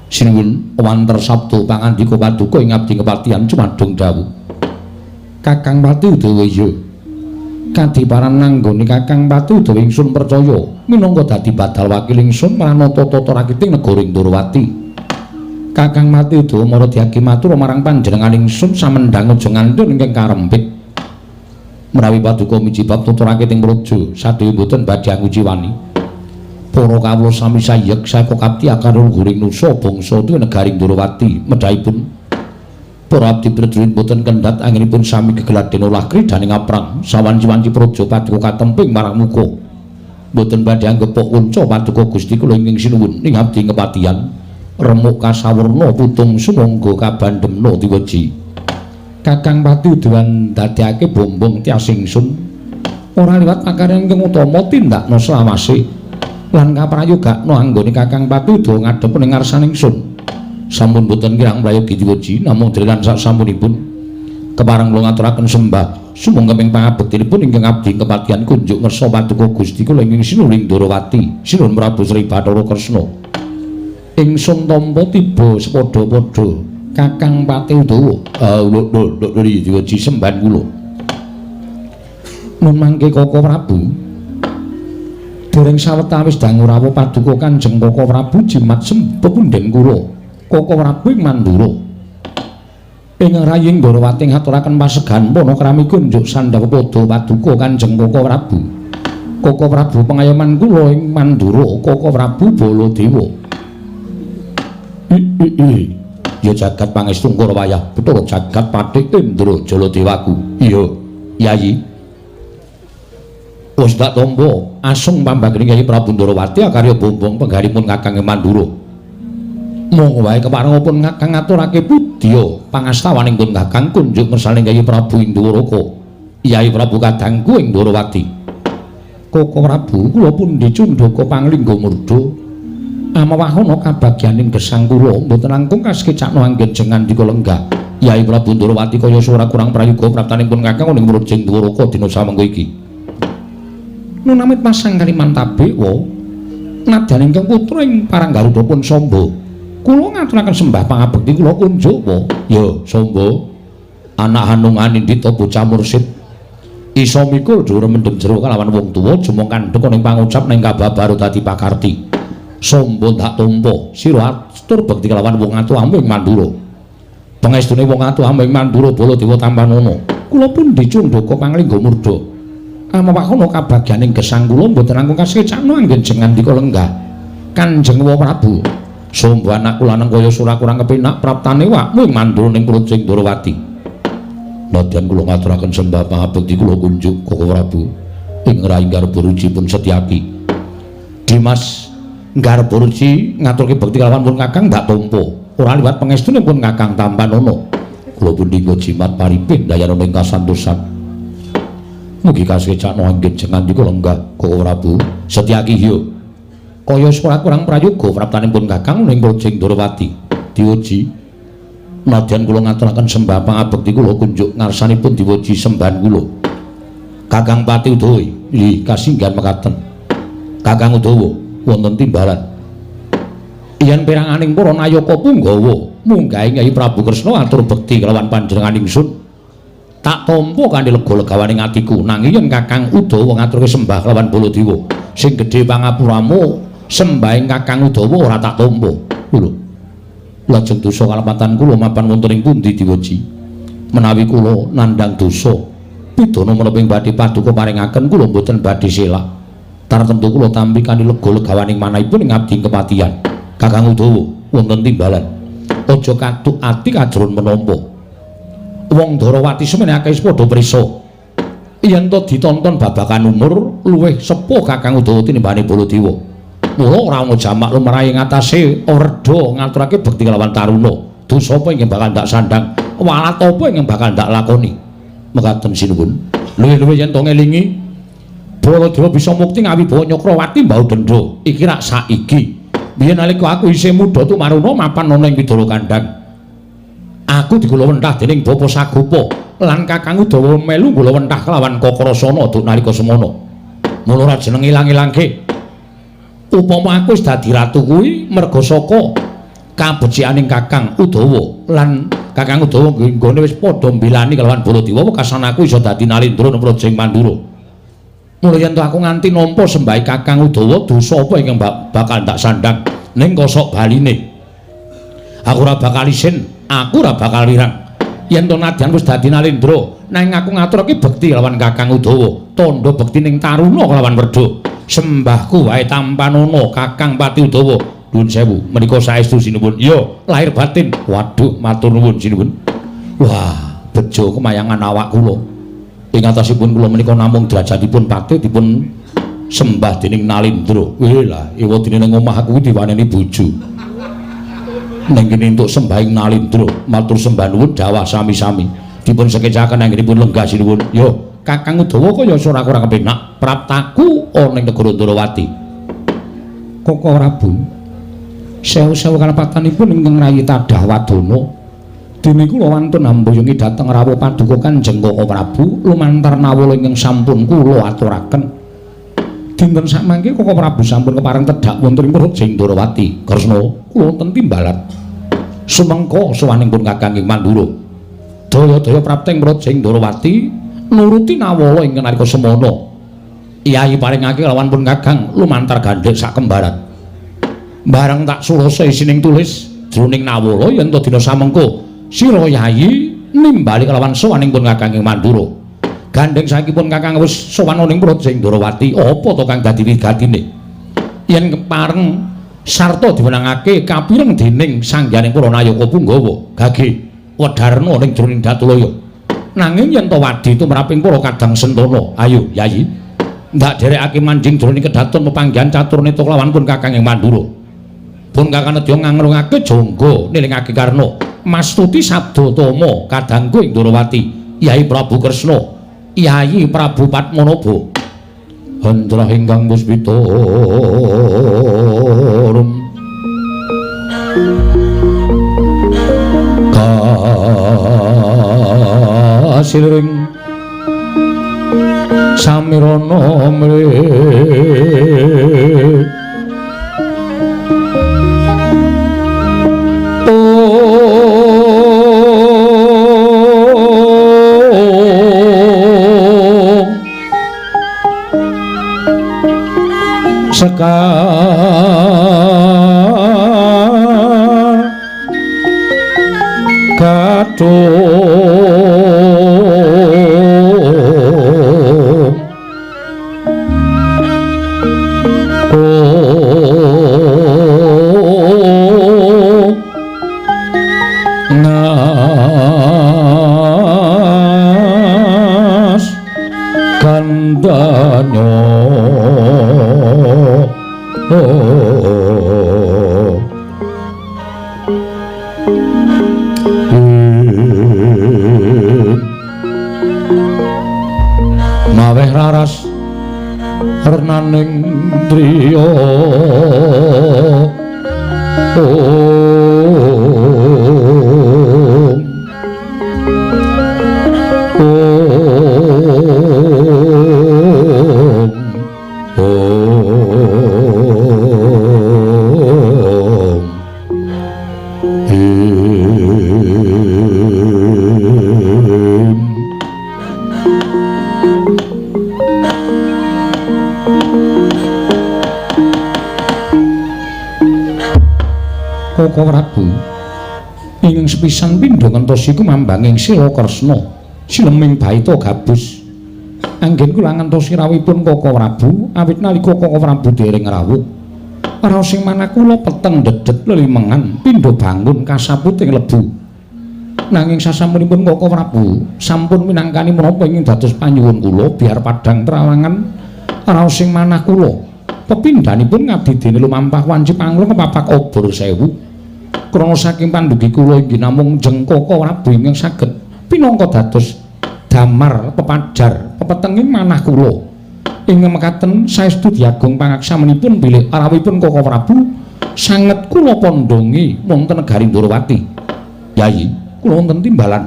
Sinuwun wanter sabda pangandika paduka ing abdi kepatihan cumadung dawuh. Kakang Pati Udawa iya. Kadiparan nanggone Kakang Pati Udawa ingsun percaya minangka dadi badal wakil ingsun maranata tata rakiting negara Ndarawati. Kakang Pati Udawa mara diagi matur marang panjenengan ingsun samendhang aja ngandhut ingkang karempit. Menawi paduka miji bab tata rakiting praja sadaya boten badhe anguji wani. Para kawula sami sayek saka kapti akar luhuring nusa bangsa tuwa negaring Ndarawati medhaipun para abdi prajurit boten kendhat anginipun sami gegeladen olah kridaning aprang sawanci-wanci praja paduka katemping marang muka boten badhe anggepok kunca paduka Gusti kula ingkang sinuwun ing abdi kepatihan remuk kasawarna putung sumangga kabandhemna diweji. Kakang Pati Udawa ndadekake bombong tias ingsun ora liwat pakaryan ingkang utama tindakna slawase lan kaprayogakna anggone Kakang Pati Udawa ngadhep ning ngarsaning ingsun. Sampun boten kirang prayogi diweji namung deretan sasampunipun kepareng kula ngaturaken sembah sumangga ping pangabektinipun ingkang abdi kepatihan kunjuk ngersa paduka Gusti kula ingkang sinuhing Ndarawati Sinuhun Prabu Sri Bathara Kresna. Ingsun tampa tiba sepadha-padha Kakang Pati Udawa. Lho diweji sembahan kula. Nun mangke Koko Prabu dereng sawetawis dangu rawuh paduka Kanjeng Koko Prabu jimat pepundhen kula Koko Prabu ing Mandura. Ing raying Ndarawati ngaturaken pasegan panakrami kunjuk sandhawuh padha paduka Kanjeng Koko Prabu. Koko Prabu pengayoman kula ing Mandura Koko Prabu Baladewa. Ya jagat pangestu Kurawayah Bathara jagat Pathik Indra Jaladewaku. Iya, Yayi. Wis tak tampa asung pambagring Yayi Prabu Ndarawati akarya bombong penggalipun Kakang Mandura. Monggo wae keparengipun Kakang ngaturake pudya pangastawanipun Kakang kunjuk ngersaning Yayi Prabu Indrawaka. Yayi Prabu kadangku ing Ndarawati. Koko Prabu kula pundi Cundaka Panglingga Murda. Amawahana kabagyaning gesang kula mboten langkung kasekecakna anggenjengan dika lenggah. Yayi Prabu Ndarawati kaya ora kurang prayoga praptanipun Kakang ning Murjing Dwaraka dina samengko iki. Nunamit pasang Kalimantabe wa nadyan ingkang putra ing Paranggaruda pun Samba. Kula ngaturaken sembah pangabekti kula kunjuk wa. Ya, Samba. Anak Hanungan Indita bocah mursid. Isa mikul dhuwur mendem jero kalawan wong tuwa jumong kandhek ning pangucap ning kababar dadi pakarti. Samba tak tampa sira atur bekti kalawan wong atuhamu ing Mandura. Pangestune wong atuhamu ing Mandura Baladewa Tampanana. Kula pun dicundhaka Panglingga Murda. Amawakana kabagyaning gesang kula mboten langkung kasekecakna anggenjengan dika lenggah. Kanjeng Prabu. Samba anak kula nang kaya ora kurang kepenak praptane wakmu ing Mandura ning Murjing Dwarawati. Nadyan kula ngaturaken sembah pangabekti kula kunjuk Koko Prabu ing raing Garbaruji pun Setyaki. Dimas Garbaruji ngaturke bekti kalawan pun Kakang tak tampa. Ora liwat pangestune pun Kakang Tampanana. Kula punika jimat paripin dayana ing kasantosan. Mugi kasekecakna anggenjengan dika lenggah Koko Prabu Setyaki hiyo. Kaya ora kurang prayoga praptanipun Kakang ning Murjing Dwarawati. Diuji nadyan kula ngaturaken sembah pangabekti kula kunjuk ngarsanipun diweji sembahan kula. Kakang Pati Udawa, nggih kasinggihan mekaten. Kakang Udawa wonten timbalan. Yen peranganing para nayaka Punggawa munggahing Yayi Prabu Kresna atur bekti kelawan panjenengan ingsun. Tak tampa kanthi lega-legawaning atiku nanging yen Kakang Udawa ngaturke sembah kelawan Baladewa sing gedhe pangapuramu sembahing Kakang Udawa ora tak tampa. Lho. Lajeng dosa kalepatan kula mapan wonten ing pundi diweji? Menawi kula nandhang dosa pidana menapa ing badhe paduka paringaken kula mboten badhe selak. Tartemtu kula tampi kanthi lega-legawaning manahipun ing abdi kepatihan. Kakang Udawa wonten timbalan. Aja kaduk ati kajron menapa. Wong Ndarawati semene akeh padha prisa. Yen to ditonton babakan umur luwih sepuh Kakang Udawa tinimbane Baladewa. Mula ora ana jamak lumrahe ngatasé Werda ngaturake bekti kelawan Taruna. Dosa apa ingkang bakal ndak sandang, walat apa ingkang bakal ndak lakoni. Mekaten sinuwun. Luwih-luwih yen to ngelingi Baladewa bisa mukti ngawi bawa Nyakrawati mbau dendha. Iki rak saiki. Biyen nalika aku isih muda tumaruna mapan ana ing Widara Kandhang. Aku digula wentah dening Bapa Sagopa lan Kakang Udawa melu gula wentah kelawan Kakrasana duk nalika semana. Mula ora jeneng ilang-ilangke. Upama aku wis dadi ratu kuwi merga saka kabecianing Kakang Udawa lan Kakang Udawa nggone wis padha mbelani kelawan Baladewa wekasan aku iso dadi Nalendra Namrajing Mandura. Mula yen aku nganti nampa sembahe Kakang Udawa dosa apa ingkang bakal tak sandang ning kosok baline. Aku ora bakal isin, aku ora bakal wirang. Yen to nadyan wis dadi Nalendra, nanging aku ngaturake bekti kelawan Kakang Udawa, tandha bekti ning Taruna kelawan Werda. Sembahku wae tampanono Kakang Pati Udawa. Nuwun sewu, menika saestu sinuwun. Iya, lahir batin. Waduh, matur nuwun sinuwun. Wah, bejo kemayangan awak kula. Ing atasipun kula menika namung derajatipun patih dipun sembah dening Nalendra. Lah, ewadene ning omah kuwi diwaneni bojo. Ning kene entuk sembahing Nalendra, matur sembah nuwun dawah sami-sami. Dipun sekecaken anggenipun lenggah sinuwun. Yo, Kakang Udawa kaya ora kurang kepenak praptaku ana ing negara Ndarawati. Koko Prabu. Sewu-sewu kalepatanipun ingkang rayi tadah wadana. Dene kula wantun amboyongi dhateng rawuh paduka Kanjeng Koko Prabu lumantar nawala ingkang sampun kula aturaken. Dinten sakmangke Koko Prabu sampun kepareng tedhak wonten ing Praja Ndarawati. Kresna kula wonten timbalan. Sumengka sawaningipun Kakang ing Mandura. Daya-daya prapteng Praja Ndarawati nuruti nawala ingkang nalika semana. Kyai paringake lawan pun Kakang lumantar gandhek sak kembaran. Bareng tak sulasa isining tulis jroning nawala yen to dina samengko sira Kyai nimbali kelawan sawaningipun Kakang ing Mandura. Gandheng saikipun Kakang wis sowan ning Praja Ndarawati, apa to kang dadi wigatine? Yen kepareng sarta diwenangake kapireng dening sangganing para nayaka Punggawa, gage Wedarna ning jroning Datulaya. Nanging yen to wadi tumraping para kadang sentana, ayo Yayi ndak derekake manjing jroning kedaton pepanggihan caturne to kelawan pun Kakang ing Mandura. Pun Kakang nedya ngangrungake jangga nilingake karna mastuti sabda tama kadangku ing Ndarawati. Yai Prabu Kresna, Yai Prabu Padmanaba. Handra ingkang puspita kasiring samirana mrih sekar katung ngas kandanya maweh raras renaning driya Koko Prabu ingkang sepisan pindha ngentos iku mambanging Sila Kresna sileming baita gabus anggen kula ngentosi rawuhipun Koko Prabu awit nalika Koko Prabu dereng rawuh raos sing manah kula peteng dedet lelimengan pindha bangun kasaputing lebu nanging sasampunipun Koko Prabu sampun minangkani menapa ingkang dados panyuwun kula biar padhang trawangan raos sing manah kula pepindhanipun ngabdi dene lumampah wanci pangulung kepapak obor sewu. Krana saking pandugi kula inggih namung Jengkaka Prabu ingkang saged pinangka dados damar pepajar pepetenging manah kula. Ingkang mekaten saestu diagung pangaksamanipun bilih arawipun Kaka Prabu sanget kula pondhongi wonten negari Ndorowati. Yayi, kula wonten timbalan.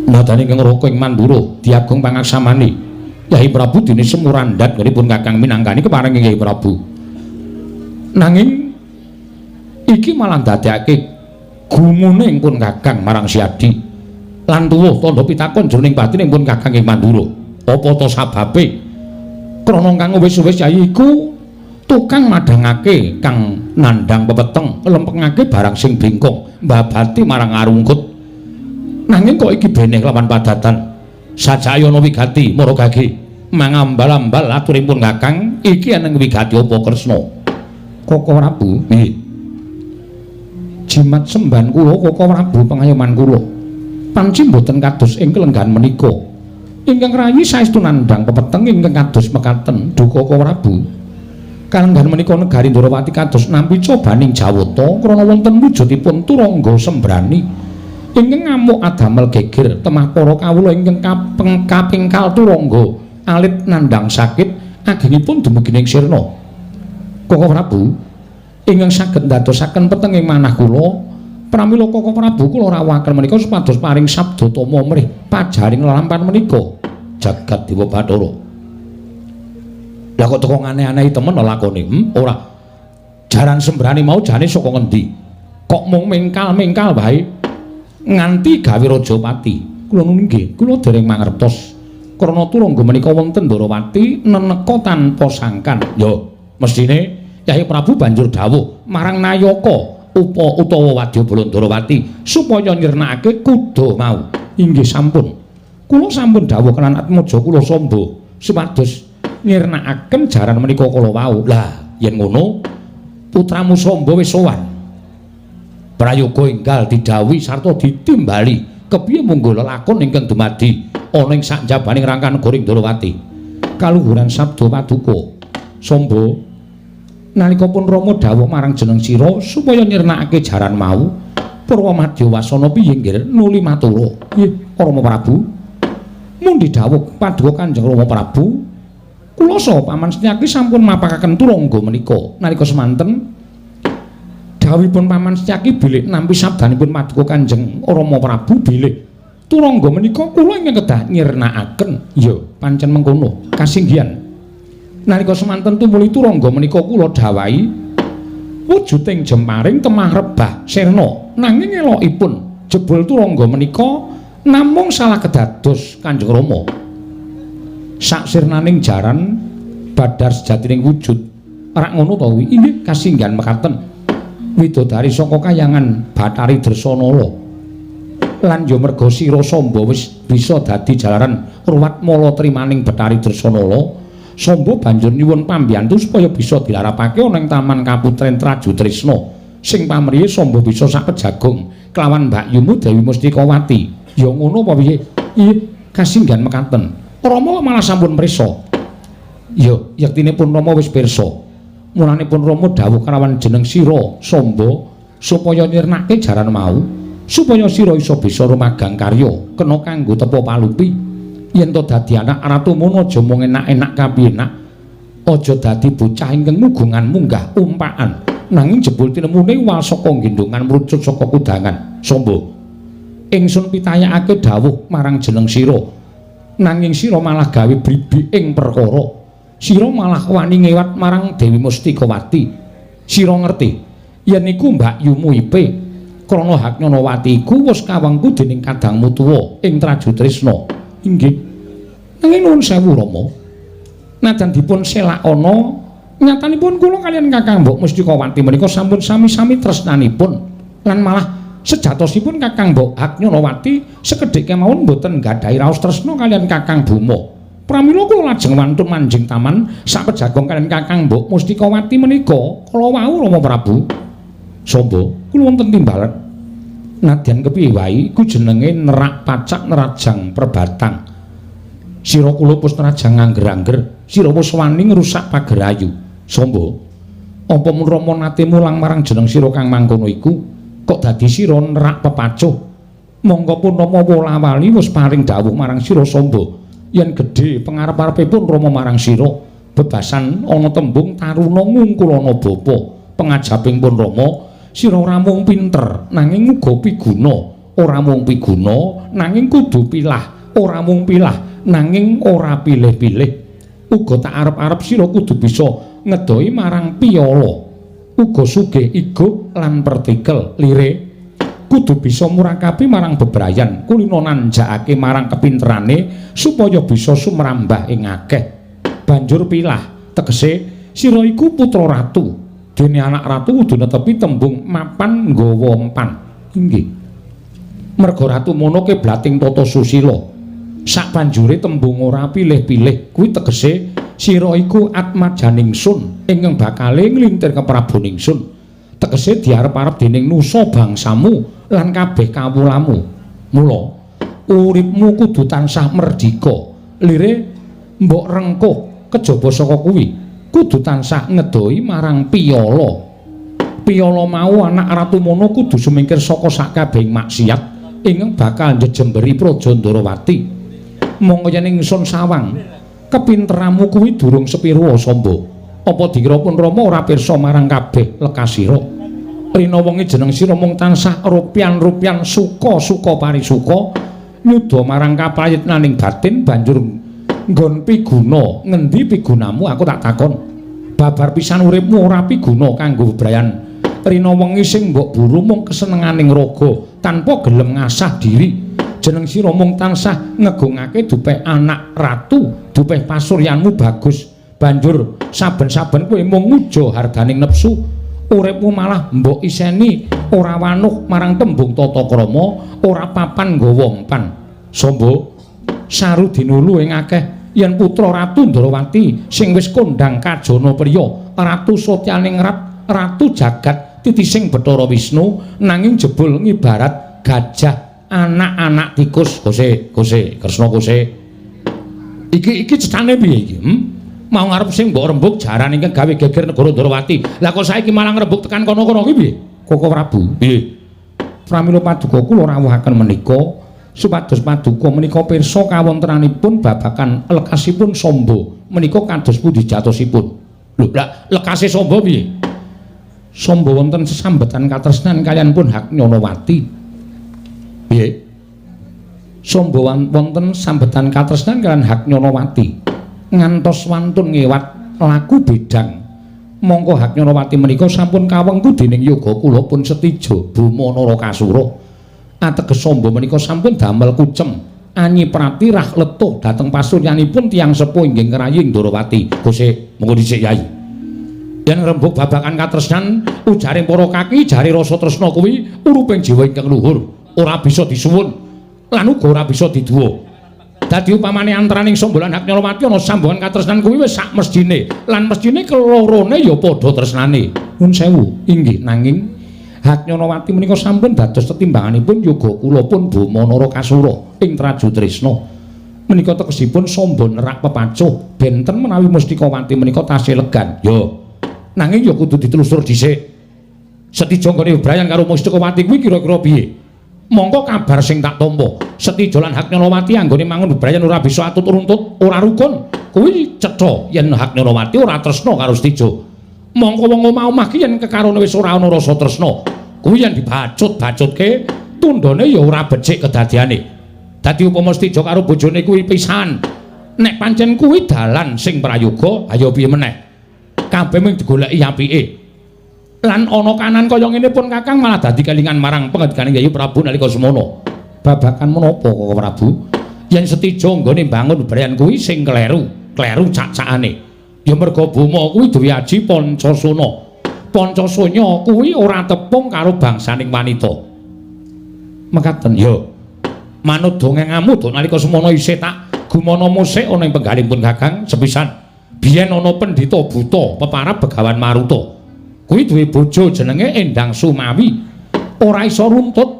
Nadane ingkang Raka ing Mandura diagung pangaksamane Yayi Prabu dene semurandat nipun Kakang minangkani keparing Yayi Prabu. Nanging iki malah ndadekake gumune pun Kakang marang Siadi lan tuwuh tandha pitakon jroning batine pun Kakang ing Mandura. Apa ta sababe? Krana kang wis-wis Yayi iku tukang madhangake kang nandhang pepeteng lempengake barang sing bingkong mbabati marang arungkut. Nanging kok iki beneh lawan padatan sajayana wigati maragage mangambal-ambal aturipun Kakang iki aneng wigati apa Kresna? Kaka Prabu nggih. Jimat semban kula Kaka Prabu pengayoman kula panci mboten kados ing kelenggan menika. Ingkang rayi saestu nandhang pepeteng ingkang kados mekaten duka Kaka Prabu. Kalenggan menika negari Ndorowati kados nampi cobaning Jawata krana wonten wujudipun turangga sembrani ingkang ngamuk adamel geger temah para kawula ingkang kapengkal turangga alit nandhang sakit agengipun dumugining sirna. Kaka Prabu ingkang saged ndadosaken petenging manah kula pramila Kaka Prabu kula rawuhaken menika supados paring sabda tama mrih pajaring lalampan menika jagat Dewa Bathara. Lah kok teko aneh-aneh temen lakone? Ora. Jaran sembrani mau jane saka ngendi? Kok mung mingkal-mingkal wae nganti gawe Rajapati. Kula nuwun nggih, kula dereng mangertos. Krana turangga menika wonten Ndorowati neneka tanpa sangkan. Ya, mestine Yayi Prabu banjur dawuh marang Nayaka utawa Wadyabala Ndorowati supaya nyirnakake kuda mau. Inggih sampun. Kula sampun dawuh kelan atmaja kula Samba supados nyirnakaken jaran menika kala wau. Lah, yen ngono putramu Samba wis sowan. Prayoga enggal didhawuhi sarta ditimbali kepiye munggo lelakon ingkang dumadi ana ing sakjabaning rangkan goring Ndorowati. Kaluhuran sabda paduka Samba nalika pun Rama dawuh marang jeneng sira supaya nyirnakake jaran mau Purwamadya wasana piye nggih nuli matura. Nggih, Rama Prabu. Mun didhawuh paduka Kanjeng Rama Prabu kula saha Paman Setyaki sampun mapakaken turangga menika. Nalika semanten dawuhipun Paman Setyaki bilih nampi sabdanipun paduka Kanjeng Rama Prabu bilih turangga menika kula ingkang kedah nyirnakaken. Ya, pancen mengkono. Kasinggihan. Nalika semanten tumuli turangga menika kula dawahi wujuding jemparing temah rebah sirna. Nanging elokipun jebul turangga menika namung salah kedados Kanjeng Rama. Sak sirnaning jaran badar sejatining wujud rak ngono to kuwi. Inggih kasinggihan mekaten widodari saka kayangan Bathari Dresanala lan ya merga sira Samba wis bisa dadi jalaran ruwat mala trimaning Bathari Dresanala Samba banjur nyuwun pambiyantu supaya bisa dilarapake ana ing taman Kaputren Traju Trisna sing pamriye Samba bisa sak pejagung kelawan Mbakyumu Dewi Mustikawati. Ya ngono apa piye? Iya kasinggihan mekaten. Rama malah sampun prisa. Ya, yektinipun Rama wis pirsa. Mulanipun Rama dawuh kalawan jeneng sira Samba supaya nyirnake jaran mau, supaya sira isa bisa rumagang karya kena kanggo tepa palupi. Yen to dadi anak ratu mono aja mung enak-enak kapienak. Aja dadi bocah ingkang mugungan munggah umpaan. Nanging jebul tinemune wal saka gendongan mrucut saka kudangan. Samba, ingsun pitayakake dawuh marang jeneng sira. Nanging sira malah gawe bribi ing perkara. Sira malah wani ngewat marang Dewi Mustikawati. Sira ngerti yen iku Mbakyumu ipe krana Haknyanawati iku wis kawengku dening kadangmu tuwa ing Traju Trisna. Inggih. Nanging nuwun sewu Rama. Najan dipun selakana nyatanipun kula kaliyan Kakang Mbok Mustikawati menika sampun sami-sami tresnanipun lan malah sejatosipun Kakang Mbok Haknyanawati sekedhik kemawon boten gadhahi raos tresna kaliyan Kakang Bima. Pramila kula lajeng wantun manjing taman sak pejagong kaliyan Kakang Mbok Mustikawati menika kala wau Rama Prabu. Samba, kula wonten timbalan. Nadyan kepiye wae iku jenenge nerak pacak nerajang perbatang. Sira kula pus nerajang ngangger-angger, sira wis wani ngrusak pagerayu. Samba, apa mun Rama nate mulang marang jeneng sira kang mangkono iku kok dadi sira nerak pepacuh? Monggo pun Rama wola-wali wis paring dawuh marang sira Samba yen gedhe pangarep-arepipun Rama marang sira bebasan ana tembung taruna ngungkulana bapa. Pangajaping pun Rama sira ora mung pinter nanging uga piguna, ora mung piguna nanging kudu pilah, ora mung pilah nanging ora pilih-pilih. Uga tak arep-arep sira kudu bisa ngedoi marang piyala, uga sugih igo lan partikel lire, kudu bisa murakabi marang bebrayan, kulina nanjakake marang kepinterane supaya bisa sumrambah ing akeh. Banjur pilah, tegese sira iku putra ratu, dene anak ratu kudu netepi tembung mapan nggawa empan. Inggih. Merga ratu mono keblating tata susila. Sabanjure tembung ora pilih-pilih kuwi tegese sira iku atmajaningsun ingkang bakale nglintir ke Prabu Ningsun. Tegese diarep-arep dening nusa bangsamu lan kabeh kawulamu. Mula uripmu kudu tansah merdika. Lire mbok rengkuh kejaba saka kuwi kudu tansah ngedoi marang piyala. Piyala mau anak ratu mono kudu sumingkir saka sakabehing maksiat ingkang bakal njejemberi Praja Ndarawati. Monggo yen ingsun sawang kepinteramu kuwi durung sepiro Samba. Apa dikira pun Rama ora pirsa marang kabeh lekasira. Rina wengi jeneng sira mung tansah rupyan-rupyan suka-suka parisuka nyuda marang kaprayitnaning batin banjur nggon piguna. Ngendi pigunamu aku tak takon. Babar pisan uripmu ora piguna kanggo bebrayan. Rina wengi sing mbok buru mung kesenenganing raga tanpa gelem ngasah diri. Jeneng sira mung tansah ngegungake dupeh anak ratu, dupeh pasuryanmu bagus. Banjur saben-saben kowe mung nguja harganing nepsu, uripmu malah mbok iseni ora wanuh marang tembung tata krama, ora papan nggawa empan. Samba saru dinulu ing akeh yen putra Ratu Ndarawati sing wis kondhang kajana priya, Ratu Satyaningrat, Ratu Jagat titising Bathara Wisnu nanging jebul ngibarat gajah anak-anak tikus. Kose Kresna kose iki cetane piye iki? Mau ngarep sing mbok rembug jaran ingkang gawe geger negara Ndarawati. Lah kok saiki malah rembug tekan kono-kono ki piye? Koko Prabu. Piye? Pramila paduka kula rawuhaken menika supados paduka menika pirsa kawontenanipun babagan lekasipun Samba menika kados pundi jatosipun. Lho, lah lekase Samba piye? Samba wonten sesambetan katresnan kaliyan pun Haknyanawati. Piye? Samba wonten sambetan katresnan kaliyan Haknyanawati. Ngantos wantun ngewat laku bedang. Mongko Haknyanawati menika sampun kawengku dening yoga kula pun setija Buma Narakasura. Ateges Samba menika sampun damel kucem anyiprati rah letuh dhateng pasuryanipun tiyang sepuh inggih ngrayi Ndarawati. Gose monggo dhisik Yai. Yen rembug babagan katresnan ujaring para kaki jare rasa tresna kuwi uruping jiwa ingkang luhur. Ora bisa disuwun lan uga ora bisa diduwa. Dadi upamane antaraning Samba lan Haknyanawati ana sambungan katresnan kuwi wis sak mesthine lan mesthine kelorone ya padha tresnane. Nuwun sewu. Inggih nanging Haknyanawati menika sampun dados tetimbanganipun yoga kula pun Buma Narakasura ing Traju Tresna. Menika tegesipun Samba nerak pepacuh benten menawi Mustikawati menika tasih legan. Ya. Nanging ya kudu ditelusur dhisik. Setija nggone bebrayan karo Mustikawati kuwi kira-kira piye? Mongko kabar sing tak tampa Setija lan Haknyanawati anggone mangun bebrayan ora bisa atut runtut, ora rukun. Kuwi cetha yen Haknyanawati ora tresna karo Setija. Mongko wong omah-omah ki yen kekarone wis ora ana rasa tresna, kuwi yen dibacut-bacutke tundhane ya ora becik kedadeane. Dadi upama Setija karo bojone kuwi pisan, nek pancen kuwi dalan sing prayoga, ayo piye meneh? Kabeh mung digoleki apike. Lan ana kanan kaya ngene pun Kakang malah dadi kelingan marang pangandikaning Yayi Prabu nalika semono. Babakan menapa kok Prabu? Yen Setija nggone mbangun bebrayan kuwi sing kleru cak-cakane. Ya merga Buma kuwi duwe aji Pancasona. Pancasanya kuwi ora tepung karo bangsaning wanita. Mekaten ya. Manut dongengamu to nalika semono isih tak gumana musik ana ing penggalipun Kakang sepisan. Biyen ana pendhita buta peparab Begawan Maruta. Kuwi duwe bojo jenenge Endang Sumawi. Ora iso runtut,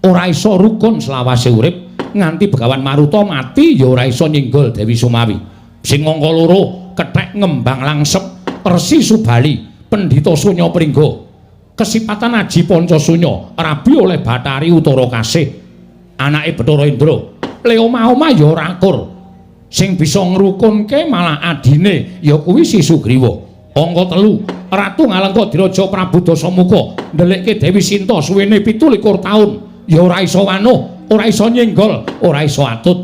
ora iso rukun selawase urip nganti Begawan Maruta mati ya ora iso nyenggol Dewi Sumawi. Sing mangka loro kethek ngembang langsep Resi Subali, Pendhita Sunya Pringga, Kesipatan Aji Pancasunya, rabi oleh Bathari Utara Kasih, anake Bathara Indra. Le omah-omah ya ora akur. Sing bisa ngrukunke malah adine ya kuwi Si Sugriwa. Angka 3, Ratu Ngalengka Diraja Prabu Dasamuka ndelikke Dewi Sinta suwene 17 taun ya ora iso wanuh, ora iso nyenggol, ora iso atut.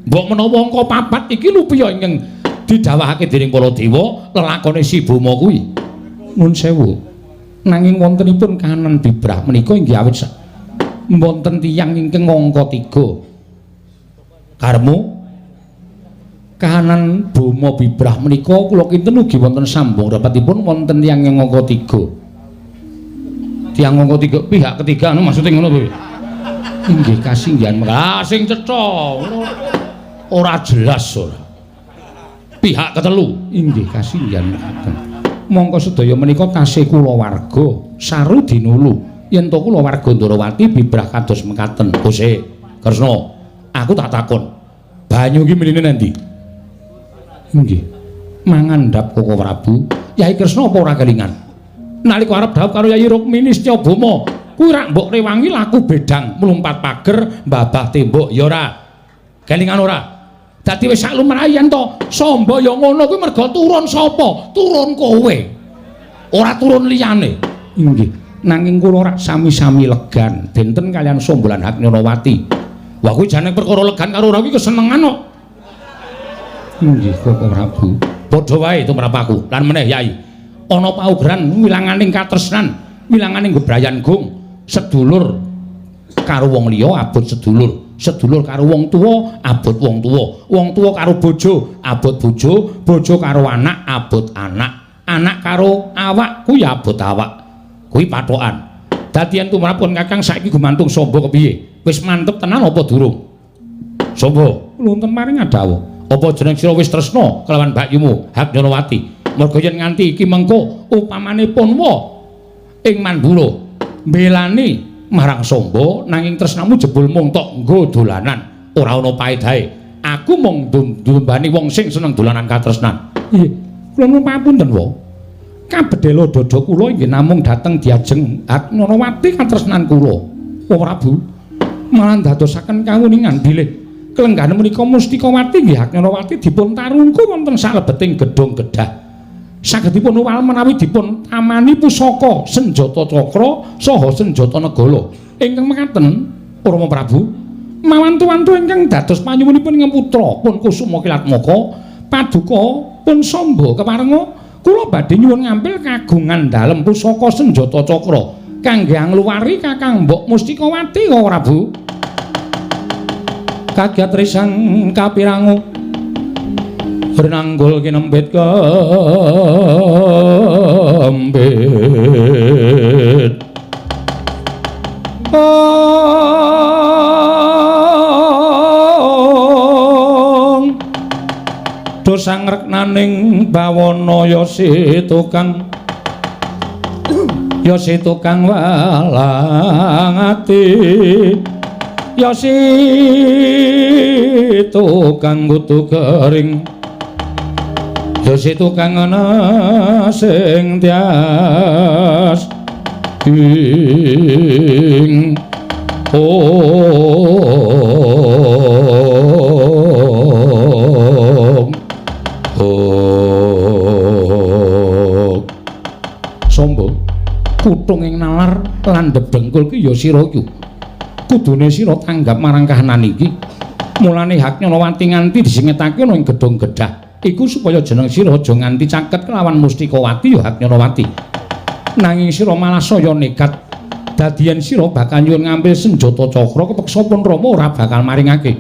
Mbok menawa angka 4 iki lupiya ingkang didhawuhake dening para dewa lelakone Si Boma kuwi. Nuwun sewu. Nanging wontenipun kahanan bibrah menika inggih awit wonten tiyang ingkang angka 3. Karmu kahanan Boma bibrah menika kula kinten ugi wonten sambung rapatipun wonten tiyang angka 3. Tiyang angka 3 pihak ketiga anu maksude ngono kuwi. Inggih kasinggihan sing cetha ora jelas ora. Pihak ketelu inggih kasinggihan ngaten. Mongko sedaya menika tasih kula warga saru dinulu yen to kula warga Ndarawati bibrah kados mekaten. Gusti Kresna, aku tak takon, banyu iki mrene endi? Nggih. Mangandhap Koko Prabu, Yai Kresna apa ora kelingan? Nalika arep dhawuh karo Yai Rukmini Setyabama, kuwi rak mbok rewangi laku bedang mlumpat pager, mbabah tembok ya ora. Kelingan ora? Dadi wis sak lumrayan to, Samba ya ngono kuwi merga turun sapa? Turun kowe. Ora turun liyane. Inggih. Nanging kula rak sami-sami legan benten kalian Samba lan Haknyarawati. Wah kuwi jane perkara legan karo ora kuwi kesenengan kok. Inggih Koko Prabu. Padha wae tumrap aku. Lan meneh Yai, ana paugeran wilanganing katresnan, wilanganing gebrayan gung, sedulur karo wong liya abot sedulur. Sedulur karo wong tuwa abot wong tuwa, wong tuwa karo bojo abot bojo, bojo karo anak abot anak, anak karo awak kuwi abot awak. Kuwi pathokan. Dadi yen tumrapun Kakang saiki gumantung Samba kepiye? Wis mantep tenan apa durung? Samba, lunten maring adawuh. Apa jeneng sira wis tresna kelawan bakyumu Haknyarawati? Merga yen nganti iki mengko upamanipun wa ing Mandura mbelani marang Samba nanging tresnamu jebul mung tok nggo dolanan, ora ana paedahe. Aku mung ndumbani wong sing seneng dolanan katresnan. Nggih, kula nuwun pamunten wa. Kabedhela dada kula inggih namung dhateng diajeng Haknyarawati katresnan kula. Wa Prabu, malah dadosaken kawuningan bilih kelenggahan menika Mustikawati nggih Haknyarawati dipun tarungku wonten salebeting gedhong gedhah. Sagedipun uwal menawi dipun tamani pusaka senjata cakra saha senjata negala. Ingkang mekaten Rama Prabu, mawantu-wantu ingkang dados panyuwunipun ing putra pun Kusuma Kilatmaka paduka pun Samba keparenga kula badhe nyuwun ngambil kagungan dalem pusaka senjata cakra kangge angluwari Kakang Mbok Mustikawati kok Prabu. Kagiat risang kapirangu renanggul kinembit kembit dosang reknaning bawana yasi tukang walang ati yasi tukang kutu kering yasi tukang ana sing tias ing Samba kutung ing nalar lan debengkul ki ya sira iki kudune sira tanggap marang kahanan iki. Mulane Haknyarawati nganti disingetake ana ing gedhong gedhah iku supaya jeneng sira aja nganti caket kelawan Mustikawati ya Haknyarawati. Nanging sira malah saya nekat dadi yen sira bakal nyuwun ngambil senjata cakra kepeksa pun Rama ora bakal maringake.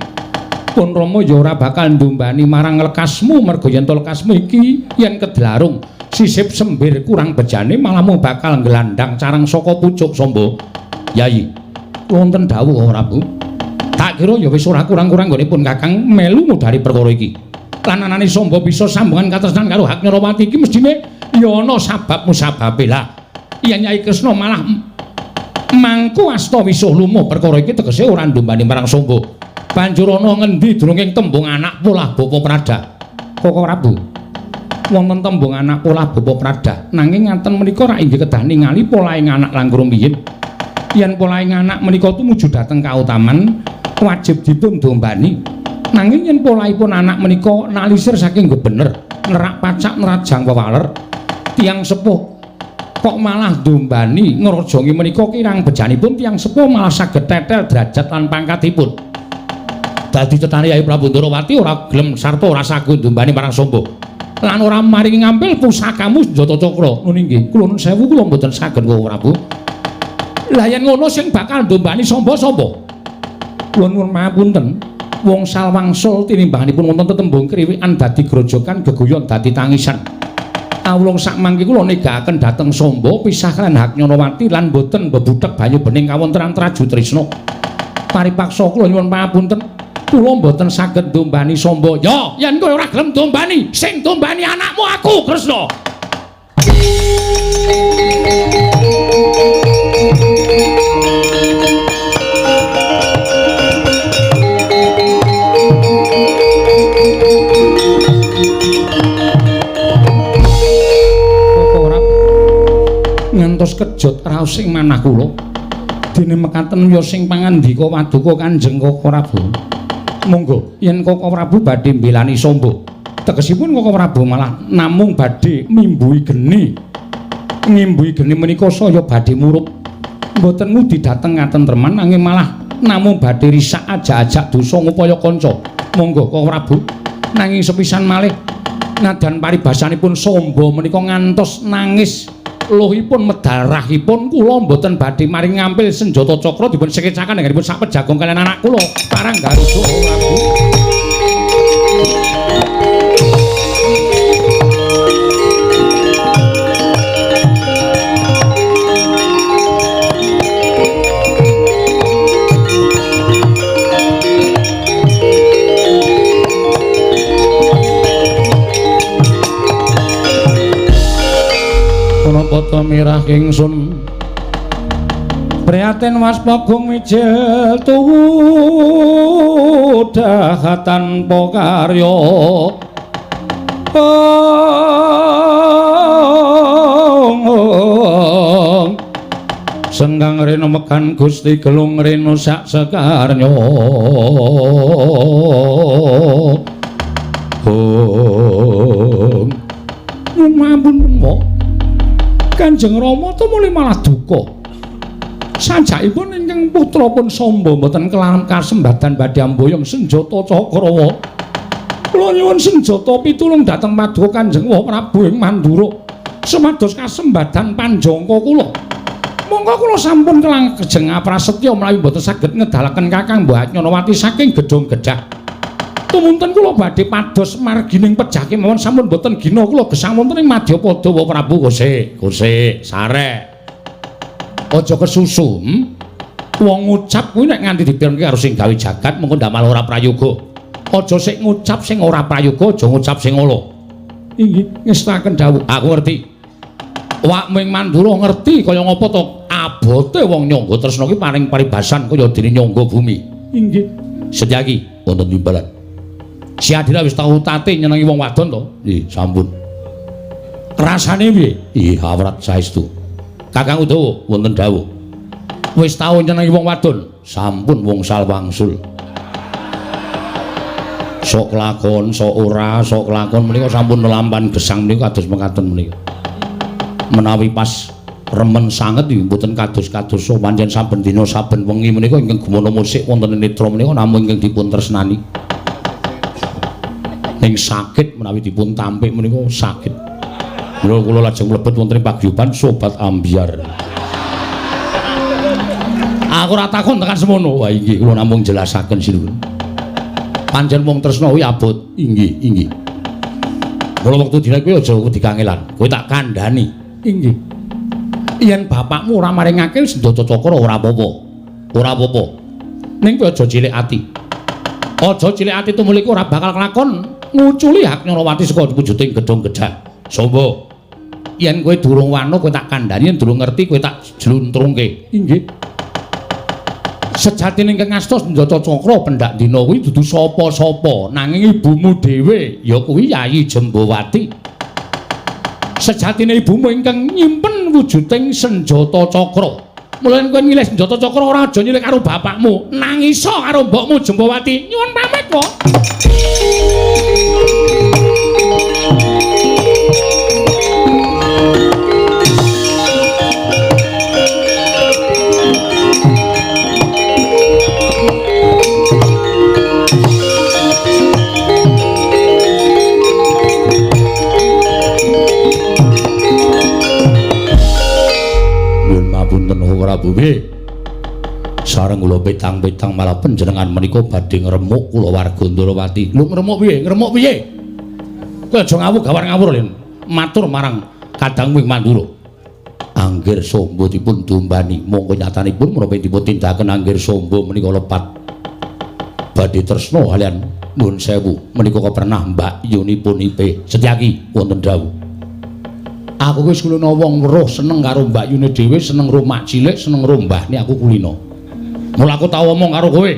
Pun Rama ya ora bakal ndumbani marang lekasmu merga yen to lekasmu iki yen kedlarung sisip sembir kurang bejane malah mung bakal nglandang carang saka pucuk Samba. Yai, wonten dawuh ora Bu? Tak kira ya wis ora kurang-kurang nggonipun Kakang melu mudhari perkara iki. Lan anane Samba bisa sambungan katresnan karo Haknyarawati iki mestine ya ana sabab musababe lah. Yen Nyai Kresna malah mangku asta wisuh lumuh perkara iki tegese ora ndumbani marang Samba. Banjur ana ngendi durunging tembung anak polah bapa prada. Koko Prabu. wonten tembung anak pola bapa pradah nanging ngaten menika rak inggih kedah ningali polaing anak langkung rumiyin yen polaing anak menika tumuju dhateng kautaman wajib dipun dombani nanging yen polaipun anak menika nalisir saking nggo bener nerak pacak nerajang wewaler tiyang sepuh kok malah dombani ngrajangi menika kirang bejanipun tiyang sepuh malah saged tetel derajat lan pangkatipun dadi tetani Yai Prabu Ndorowati ora gelem sarta ora saged dombani marang Samba lan ora maringi ngampil pusakamu Senjata Cakra. Nun inggih, kula nuwun sewu kula mboten saged Kang Prabu. Lah yen ngono sing bakal ndombani sapa? Kula nuwun mapunten. Wong salwangsul tinimbanganipun wonten tetembung kriwikan dadi grojokan geguyon dadi tangisan. Awulung sak mangke kula negakaken dhateng Samba pisah kaliyan Haknyanawati lan boten bebutek banyu bening kawontenan Traju Trisna. Paripaksa kula nyuwun pamunten. Kula mboten saged ndombani Samba. Ya, yen kowe ora gelem ndombani, sing ndombani anakmu aku, Kresna. Kok ora ngantos kejut raos sing manah kula. Dene mekaten ya sing pangandika Paduka Kanjeng Koko Prabu. Monggo yen Koko Prabu badhe mbelani Samba tegesipun Koko Prabu malah namung badhe mimbuhi geni menika saya badhe murup mboten ngudi dhateng ngatentreman nanging malah namung badhe risak ajak-ajak dosa ngupaya kanca monggo Koko Prabu nanging sepisan malih nadan paribasanipun Samba menika ngantos nangis luhipun medarahipun kula mboten badhe maring ngampil Senjata Cakra dipun sekecaken anggenipun sak pejagong kaliyan anak kula parang Garuda Prabu. Poto mirah kingsun prihatin waspagung mijil tuwu dahatan pokarya senggang rena mekan Gusti gelung rena sak sekarnya mampun mbok Kanjeng Rama to mulih malah duka. Sajakipun ingkang putra pun Samba mboten kelawan kasembadan badhe amboyong Senjata Cakra. Kula nyuwun senjata pitulung dhateng Paduka Kanjeng Prabu ing Mandura. Semados kasembadan panjangka kula. Monggo kula sampun kelang kejeng prasetya menawi mboten saged ngedalaken Kakang Mbah Haknyanawati saking gedhong gedhah. Tumunten kula badhe pados margining pejake mawon sampun boten gina kula gesang wonten ing Madyapada Prabu Gusik sarek aja kesusu wong ngucap kuwi nek nganti dipirengke karo sing gawe jagat mengko ndamel ora prayoga aja sik ngucap sing ora prayoga aja ngucap sing ala inggih ngestaken dawuh aku ngerti wak ming Mandura ngerti kaya ngapa to abote wong nyangga tresna ki paring paribasan kaya dene nyangga bumi inggih sedyaki wonten timbalan Si Adira wis tau tate nyenengi wong wadon to? Nggih, sampun. Rasane piye? Ih, awrat saestu. Kakang Udawa wonten dawuh. Wis tau nyenengi wong wadon? Sampun wong salwangsul. Sok lakon, sok ora, sok lakon menika sampun nelampan gesang menika kados mekaten menika. Menawi pas remen sanget iki mboten kados-kados pancen saben dina saben wengi menika ingkang gumana musik wonten netra menika namung ingkang dipun tresnani. Ning sakit menawi dipun tampik menika sakit. Mula kula lajeng mlebet wonten ing paguyuban sobat ambyar. Aku ora takon tekan semono. Wah inggih kula namung jelasaken sinuwun. Pancen wong tresna kuwi abot. Inggih. Mula wektu dina kuwi aja dikangelan. Kowe tak kandhani. Inggih. Yen bapakmu ora maringake Senjata Cakra ora apa-apa. Ora apa-apa. Ning kowe aja cilik ati. Aja cilik ati tumuli ora bakal kelakon nguculi Haknyanawati saka wujuding gedhong gedhah. Samba, yen kowe durung wano kowe tak kandhani, yen durung ngerti kowe tak jluntrungke. Inggih. Sejatine ingkang asta Senjata Cakra pendak dina kuwi dudu sapa-sapa, nanging ibumu dhewe ya kuwi Yayi Jembawati. Sejatine ibumu ingkang nyimpen wujuding senjata cakra. Mulane kowe milih senjata cakra ora aja nyilih karo bapakmu, nang iso karo mbokmu Jembawati. Nyuwun pamit wae. Prabu piye? Sareng kula petang-petang malah panjenengan menika badhe ngremuk kula warga Ndarawati. Lho ngremuk piye? Ngremuk piye? Kowe aja ngawur gawar-ngawur lho. Matur marang kadangmu ing Mandura. Anggir Samba dipun dumbani, mongko nyatanipun menapa dipun tindakaken Anggir Samba menika lepat badhe tresna kalian nuwun sewu menika kepernah Mbak Yunipun Ipe Setyaki wonten dawuh. Aku wis kulina wong weruh seneng karo Mbak Yune dhewe, seneng karo mak cilik, seneng karo mbahne aku kulina. Mula aku tau omong karo kowe.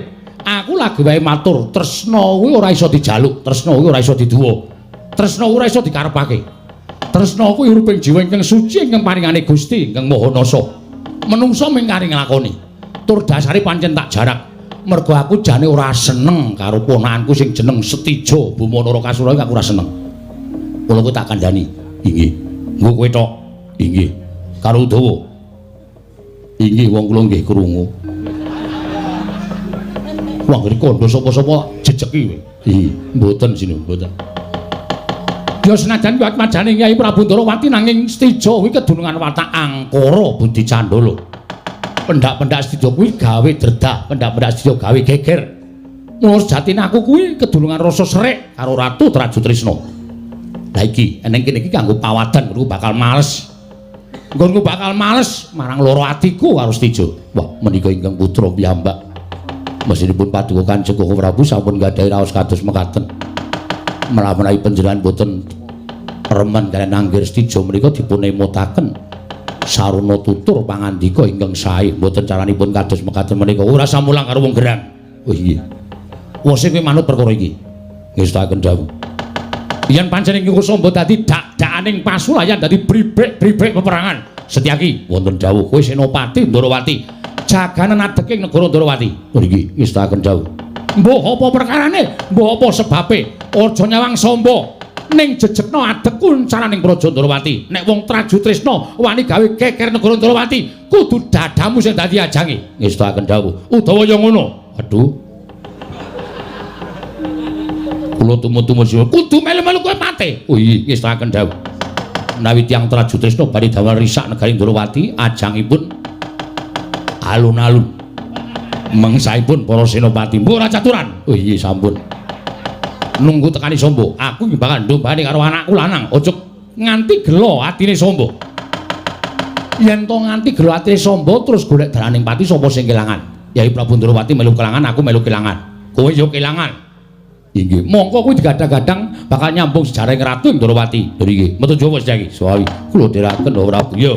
Aku lagi wae matur, tresna kuwi ora iso dijaluk, tresna kuwi ora iso diduwa. Tresna ora iso dikarepake. Tresna kuwi uriping jiwa ingkang suci ingkang paringane Gusti ingkang Maha Nasa. Menungsa mung kari nglakoni. Tur dasare pancen tak jarak. Mergo aku jane ora seneng karo ponakanku sing jeneng Setija Bumanara Kasura aku ora seneng. Kula kuwi tak kandhani. Inggih. Nggo kowe tok. Inggih. Karo Udawa. Inggih wong kula nggih krungu. Wong iki kandha sapa-sapa jejeki kowe. Ih, mboten sinu, mboten. Ya senajan kuwi atmajane Kyai Prabu Ndarawati nanging Setija kuwi kedunungan watak angkara Budi Candala. Pendak-pendak Setija kuwi gawe dredah, pendak-pendak Setija gawe geger. Mula sejatine aku kuwi kedunungan rasa serik karo Ratu Traju Trisna. Lah iki eneng kene iki kanggo pawadan karo bakal males. Nggonku bakal males marang loro atiku karo Setija. Wah, menika ingkang putra piyambak. Mesinipun paduka Kanjeng Prabu sampun gadhahi raos kados mekaten. Menawi panjenengan boten remen kaliyan Anggir Setija menika dipun emutaken sarana tutur pangandika ingkang sae. Boten caranipun kados mekaten menika ora samulang karo wong gerang. Oh iya. Wong sing manut perkara iki. Ngestaken dawuh. Yen pancen ing Samba dadi dak-dakaning pasulayan dadi bribek-bribek peperangan. Setyaki wonten dawuh kowe Senopati Ndarawati. Jaganan adeking negara Ndarawati. Oh iki ngestaken dawuh. Mbok apa perkarane? Mbok apa sebabe? Aja nyawang Samba. Ning jejegna adekku caraning Praja Ndarawati. Nek wong Traju Trisna wani gawe geger negara Ndarawati, kudu dadamu sing dadi ajange. Ngestaken dawuh. Udawa ya ngono. Aduh. Kula tumut-tumut kudu melu-melu kowe mate. Oh iya ngestaken dawuh. Menawi tiyang Traju Trisna bari damel risak negari Ndarawati, ajangipun alun-alun. Mengsaipun para senopati. Mbok ora caturan. Oh iya sampun. Nunggu tekani Samba. Aku iki bakal ndombani karo anakku lanang. Aja nganti gelo atine Samba. Yen to nganti gelo atine Samba terus golek dalaning pati sapa sing kelangan? Yai Prabu Ndarawati melu kelangan, aku melu kelangan. Kowe yo kelangan. Inggih, mongko kuwi digadang-gadang bakal nyambung sejarah Ratu Ndarawati. Lho nggih, metu Jawa saiki. Sawi kula dherekaken ora Prabu yo.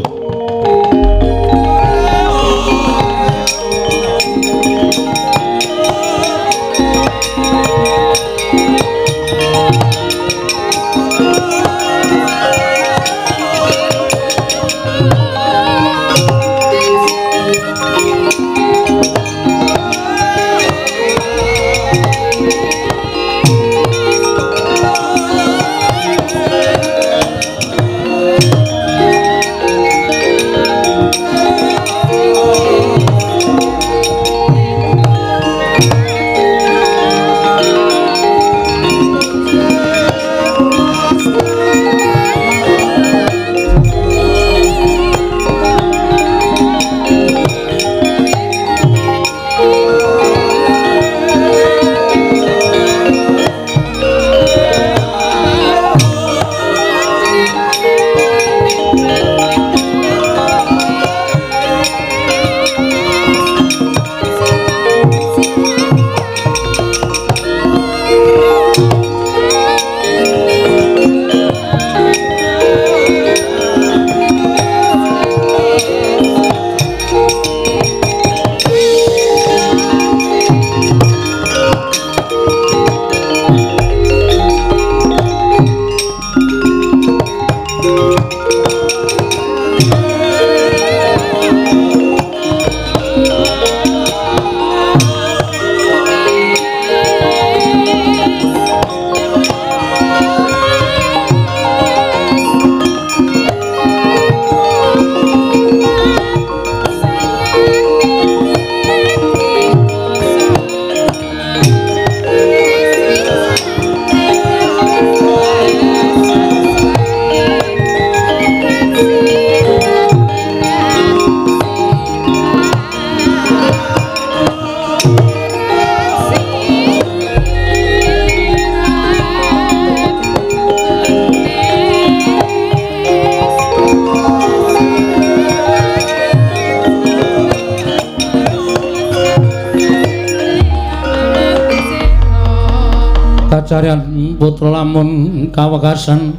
Caryan putra lamun kawekasan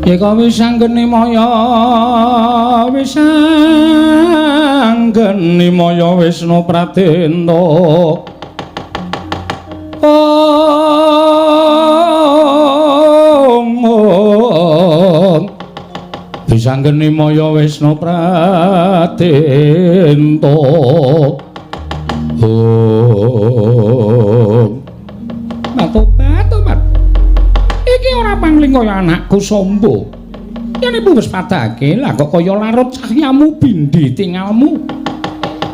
Ika wisanggeni maya Wisnu Pratenta Wisanggeni maya Wisnu Pratenta Tobat. Iki ora pangling kaya anakku Samba. Yen ibu wis padake, lah kok kaya larut cahyamu bindi tingalmu.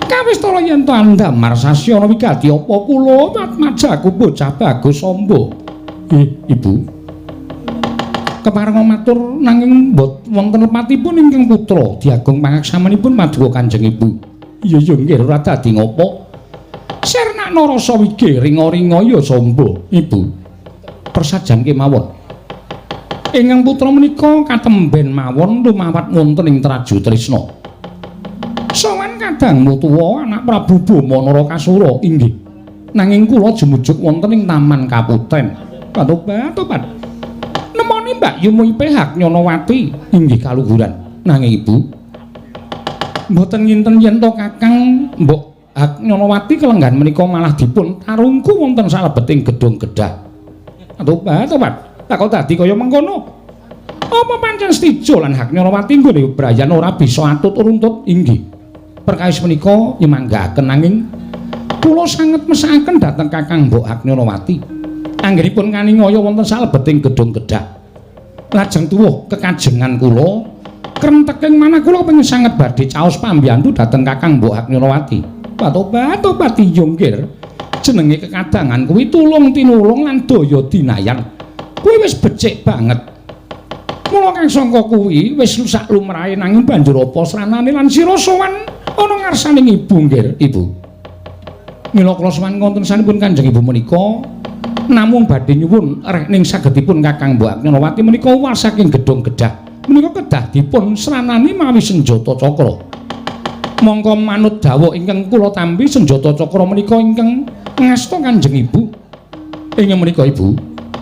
Kawis-tara yen to andamar sasyana wigati apa kula matmajaku bocah bagus Samba. Ibu. Kepareng matur nanging wonten lepatipun ingkang putra diagung pangaksamanipun maduka Kanjeng Ibu. Iya nggih ora dadi ngopo. Sernakna rasa wigih ringa-ringa ya Samba, Ibu. Persajan kemawon. Ingkang putra menika katemben mawon lumawat wonten ing Traju Trisna. Sowan kadang mutuwa anak Prabu Bama Narakasura inggih. Nanging kula jumujuk wonten ing Taman Kaputen. Tobat. Nemoni Mbak Yumu Pihak Nyonowati inggih kaluhuran. Nanging Ibu mboten nginten yen to Kakang Mbok Hak Nyonowati kelenggan menika malah dipun tarungku wonten salebeting gedung kedah. Tobat. Lah kok dadi kaya mengkono? Apa pancen Stijo lan Hak Nyonowati nggone bebrayan ora bisa atut runtut inggih. Perkawis menika nyemanggaken nanging kula sanget mesakaken dhateng Kakang Mbok Hak Nyonowati. Anggenipun kaningaya wonten salebeting gedung kedah. Lajeng tuwuh kekajengan kula krenteking manah kula pengin sanget badhe caos pambiyantu dhateng Kakang Mbok Hak Nyonowati. Tobat iyonggir jenenge kekadangan kuwi tulung tinulung lan daya dinayan kuwi wis becik banget mula kang sangka kuwi wis sak lumrahe nanging banjur apa sranane lan sira sowan ana ngarsaning ibu nggih Ibu mila kula sowan wonten sanipun Kanjeng Ibu menika namung badhe nyuwun rehning sagedipun Kakang Mbok Nyonowati menika was saking gedung kedah menika kedah dipun sranani mawi senjata cakra mongko manut dawuh ingkang kula tampi senjata cakra menika ingkang ngasta Kanjeng Ibu. Ing menika Ibu,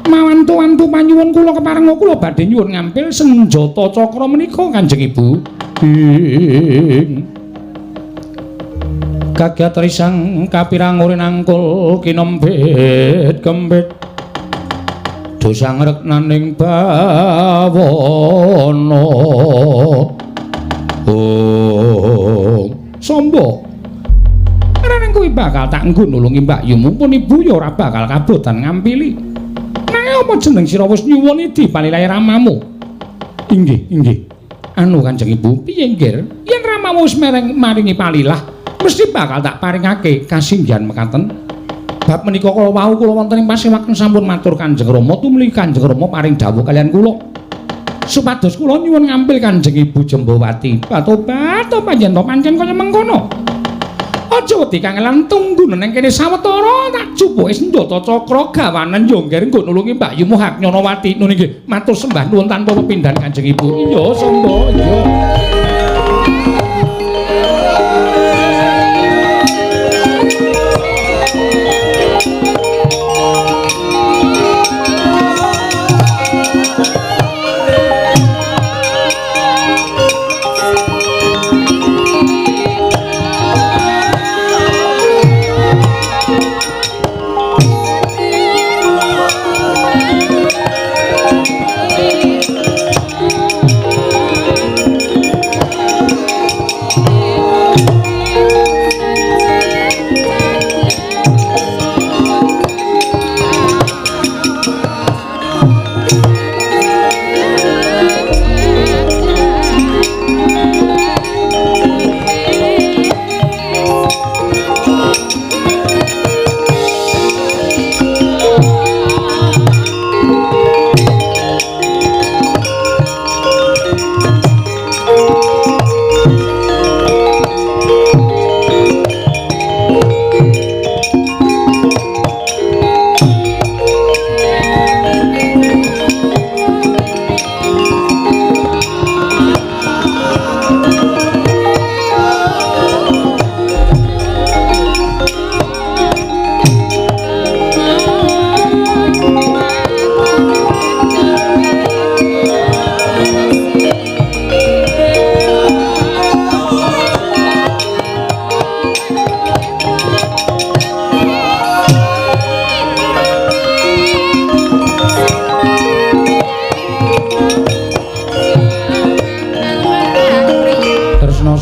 mawantu-wantu panyuwun kula kepareng kula badhe nyuwun ngampil senjata cakra menika Kanjeng Ibu. Kagat risang kapirang uri nangkul kinembet kembet dosa ngreknaning bawana. Samba. Reneng kuwi bakal tak nggo nulungi Mbak Yu mumpun Ibu ya ora bakal kabotan ngampili. Nanging apa jeneng sira wis nyuwun idi palilahe ramamu? Inggih. Anu Kanjeng Ibu, piye nggir? Yen ramamu wis maringi palilah, mesti bakal tak paringake kasinggihan mekaten. Bab menika kala wau kula wonten ing pasewaken sampun matur Kanjeng Rama tumuli Kanjeng Rama paring dawuh kalian kula. Supados kula nyuwun ngampil Kanjeng Ibu Jembawati. Tobat panjen to pancen kaya mengkono. Aja wedi kangelan tunggu neng kene sawetara tak jupuke senjata cakra gawanen yo ngger nggo nulungi Mbak Yu Hak Nyonowati. Nun nggih matur sembah nuwun tanpa pepindhan Kanjeng Ibu. Iya Samba, iya.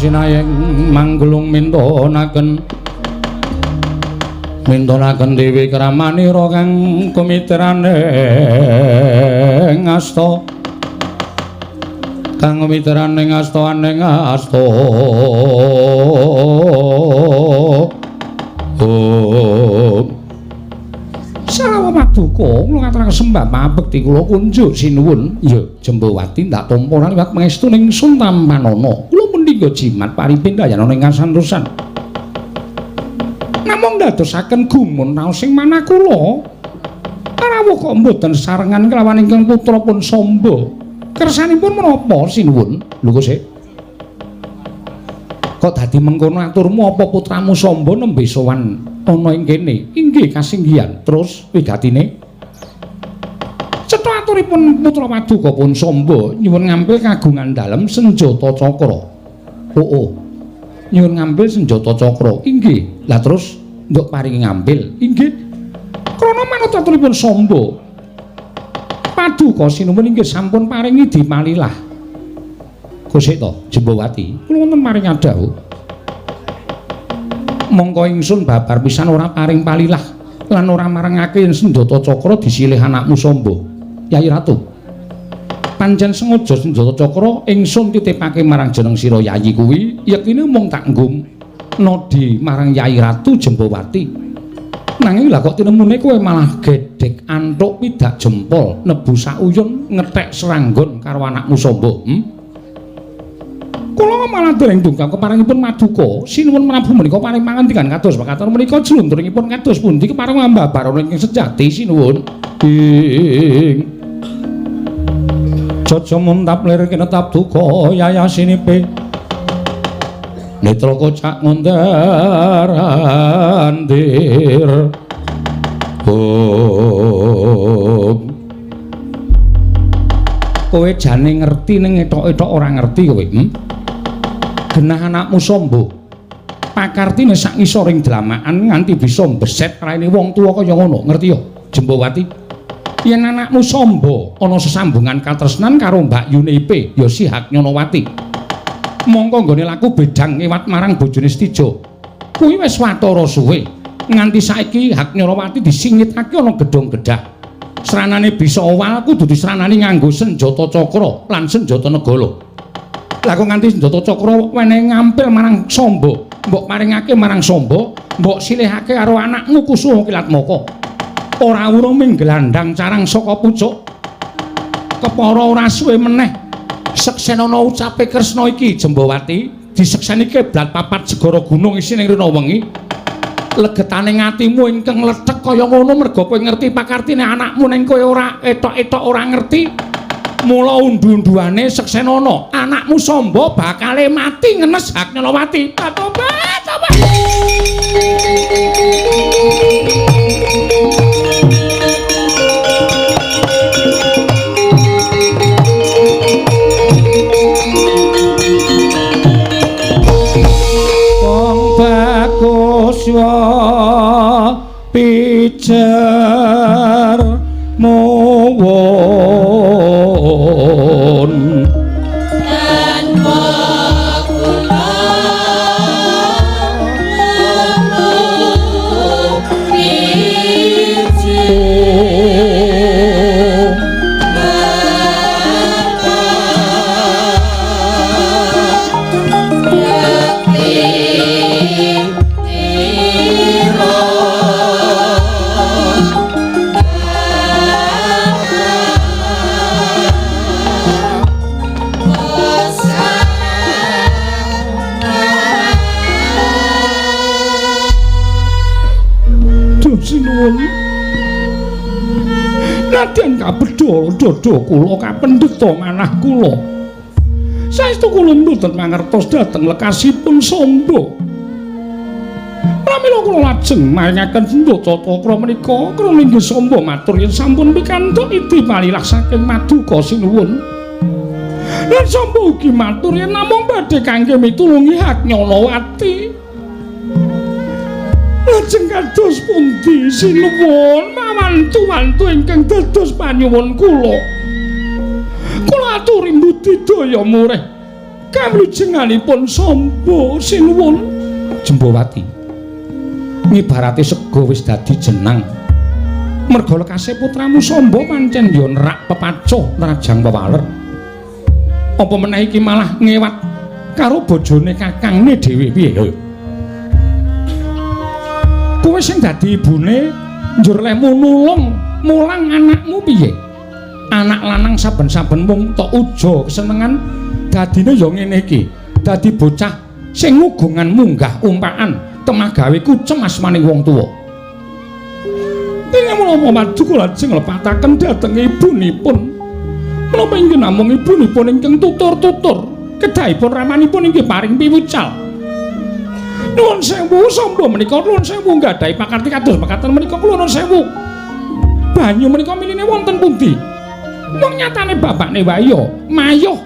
sinayeng manggelung mintonaken Dewi Kramanira kang kumitrane ngasta aning asta Salawa Paduka kula ngaturaken sembah mabekti kula kunjuk sinuwun ya Jembawati ndak tampa liwat pangestu ning Sun Tampanana kula mendika jimat paripin dayana ing kasantosan namung dadosaken gumun raos ing manah kula rawuh kok mboten sarengan kelawan ingkang putra pun Samba kersanipun menapa sinuwun lho kok kok dadi mengkono aturmu apa putramu Samba nembe sowan ana ing kene inggih kasinggihan terus wigatine cetha aturipun putra Paduka pun Samba nyuwun ngambil kagungan dalem senjata cakra nyuwun ngambil senjata cakra inggih lah terus nduk paringi ngambil inggih krana manut aturipun Samba Paduka sinuwun inggih sampun paringi dimalilah Gusik to Jembawati kula wonten maring adhawuh mongko ingsun babar pisan ora paring palilah lan ora marengake yen senjata cakra disilih anakmu Samba Yai Ratu pancen sengaja senjata cakra ingsun titipake marang jeneng sira Yayi kuwi yektine mung tak nggum nodi marang Yai Ratu Jembawati nanging lah kok tinemune kowe malah gedhek antuk pidak jempol nebu sauyun ngethek seranggon karo anakmu Samba kula malah dereng dungkap keparingipun Maduka sinuwun Prabu menika paring pangandikan kados makaten menika jlunturingipun kados pundi keparing mbabar ing sejati sinuwun ing Jaja muntap lir kinetap duka yayasinipe netra kocak ngondarandir kowe jane ngerti ning etok-etok ora ngerti kowe genah anakmu Samba pakartine sak ngisoring dlamakan nganti bisa mbeset raine wong tuwa kaya ngono ngerti ya Jembawati yen anakmu Samba ana sesambungan katresnan karo Mbak Yunepe ya si Haknyanawati mongko nggone laku bedang liwat marang bojone Stijo kuwi wis watara suwe nganti saiki Haknyanawati disingitake ana gedhong gedhah sranane bisa owal kudu disranani nganggo senjata cakra lan senjata negala lah kok nganti senjata cakra wenehi ngampil marang Samba mbok paringake marang Samba mbok silihake karo anakmu Kusuma Kilatmaka ora urung ming glandang carang saka pucuk kepara ora suwe meneh seksenana ucape Kresna iki Jembawati disekseni keblat papat segara gunung isine rina wengi legetane atimu ingkang lethek kaya ngono merga kowe ngerti pakartine anakmu ning kowe ora etok-etok ora ngerti mula undu-unduane seksenana anakmu Samba bakale mati ngenes Haknyanawati tobat wong bagus wa pijar mawon dan wakula nadyan kabedha dada kula kapendheta manah kula saestu kula mboten mangertos dhateng lekasipun Samba pramila kula lajeng maringaken senjata cakra menika krana inggih Samba matur yen sampun pikantuk iti palilah saking Maduka sinuwun lan Samba ugi matur yen namung badhe kangge mitulungi Haknyanawati lajeng kados pundi sinuwun mawantu-wantu ingkang dados panyuwun kula aturi mbudidaya murih Kamlujenganipun Samba sinuwun. Jembawati. Ngibarate sego wis dadi jenang. Merga lekase putramu Samba pancen ya nerak pepacuh nerajang pewaler. Apa meneh iki malah ngewat karo bojone kakangne dhewe piye ya? Kowe sing dadi ibune njur lemu nulung mulang anakmu piye? Anak lanang saben-saben mung tok uja kesenengan dadine ya ngene iki. Dadi bocah sing ngugungan munggah umpaan temagawe kucem asmane wong tuwa. Ing menapa Paduka lajeng lepataken dhateng ibunipun. Menapa inggih namung ibunipun ingkang tutur-tutur, kedahipun ramanipun inggih paring piwucal. Nuwun sewu Samba menika nuwun sewu nggadahi pakarti kados mekaten menika kula nuwun sewu. Banyu menika miline wonten pundi? Wong nyatane bapakne wae mayuh.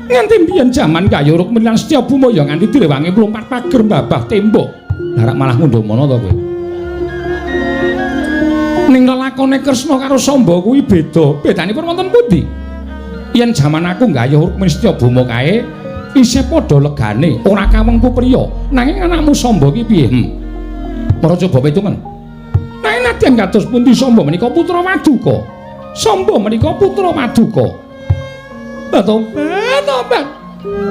Nganti mbiyen jaman Kayu Rukmini lan Setyabuma ya nganti direwangi mlumpat pager mbabah tembok. Lah rak malah ngundhumono to kowe. Ning lelakone Kresna karo Samba kuwi beda. Bedanipun wonten pundi? Yen jaman aku Gayuh Rukmini Setyabuma kae isih padha legane, ora kawengku priya. Nanging anakmu Samba ki piye? Ora coba pitungan. Nanging nadyan kados pundi Samba menika putra Maduka. Samba menika putra Maduka. Tobat.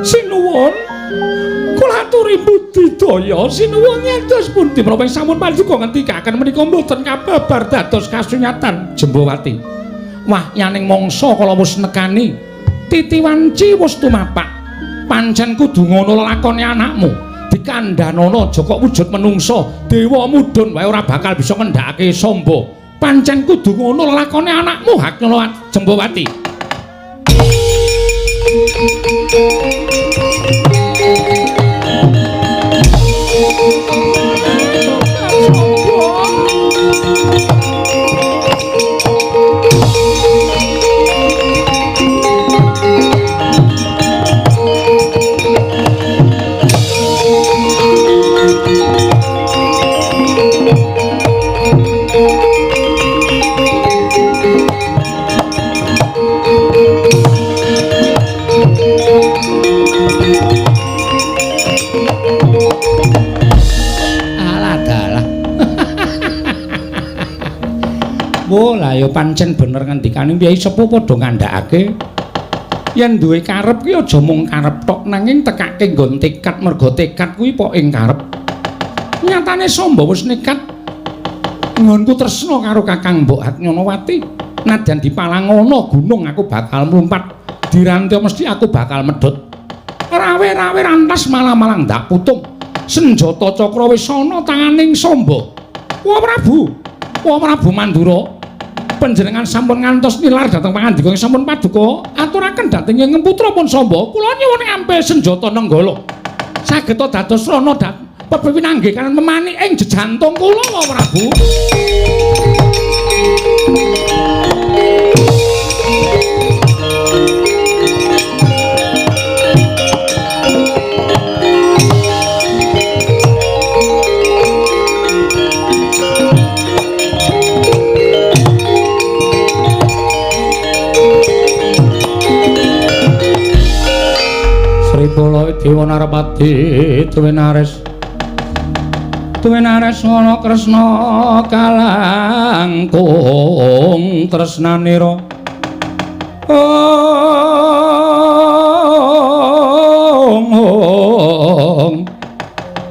Sinuwun. Kula aturi budidaya sinuwun ngantos pundi menapa sampun Paduka ngendikaken menika mboten kababar dados kasunyatan Jembawati. Wah, yaning mangsa kala wis nekani titiwanci wis tumapak. Pancen kudu ngono lakone anakmu. Dikandhanana aja kok wujud menungsa, dewa mudhun wae ora bakal bisa ngendhakake Samba. Pancen kudu ngono lakone anakmu Hakna Jembawati. Lah ya pancen bener ngendikane Kyai Sepuh padha ngandhakake yen duwe karep ki aja mung karep tok nanging tekake nggon tekad merga tekad kuwi pok ing karep. Nyatane Samba wis nekat ngonku tresna karo Kakang Mbok Hatnyanawati. Nadyan dipalangono gunung aku bakal mlumpat, diranti mesti aku bakal medhot. Rawe-rawe rantas malah-malah ndak putung. Senjata cakra wis ana tanganing Samba. Wah Prabu Mandura. Panjenengan sampun ngantos nilar dhateng pangandika sampun Paduka aturaken dhateng ing putra pun Samba kula nyuwun ngambil senjata nenggala saged dados rana pepinanggih kan memani ing jejantung kula Wah Prabu. Bolo Dewa Narpati Tuwinares ana Kresna kalangkung tresnanira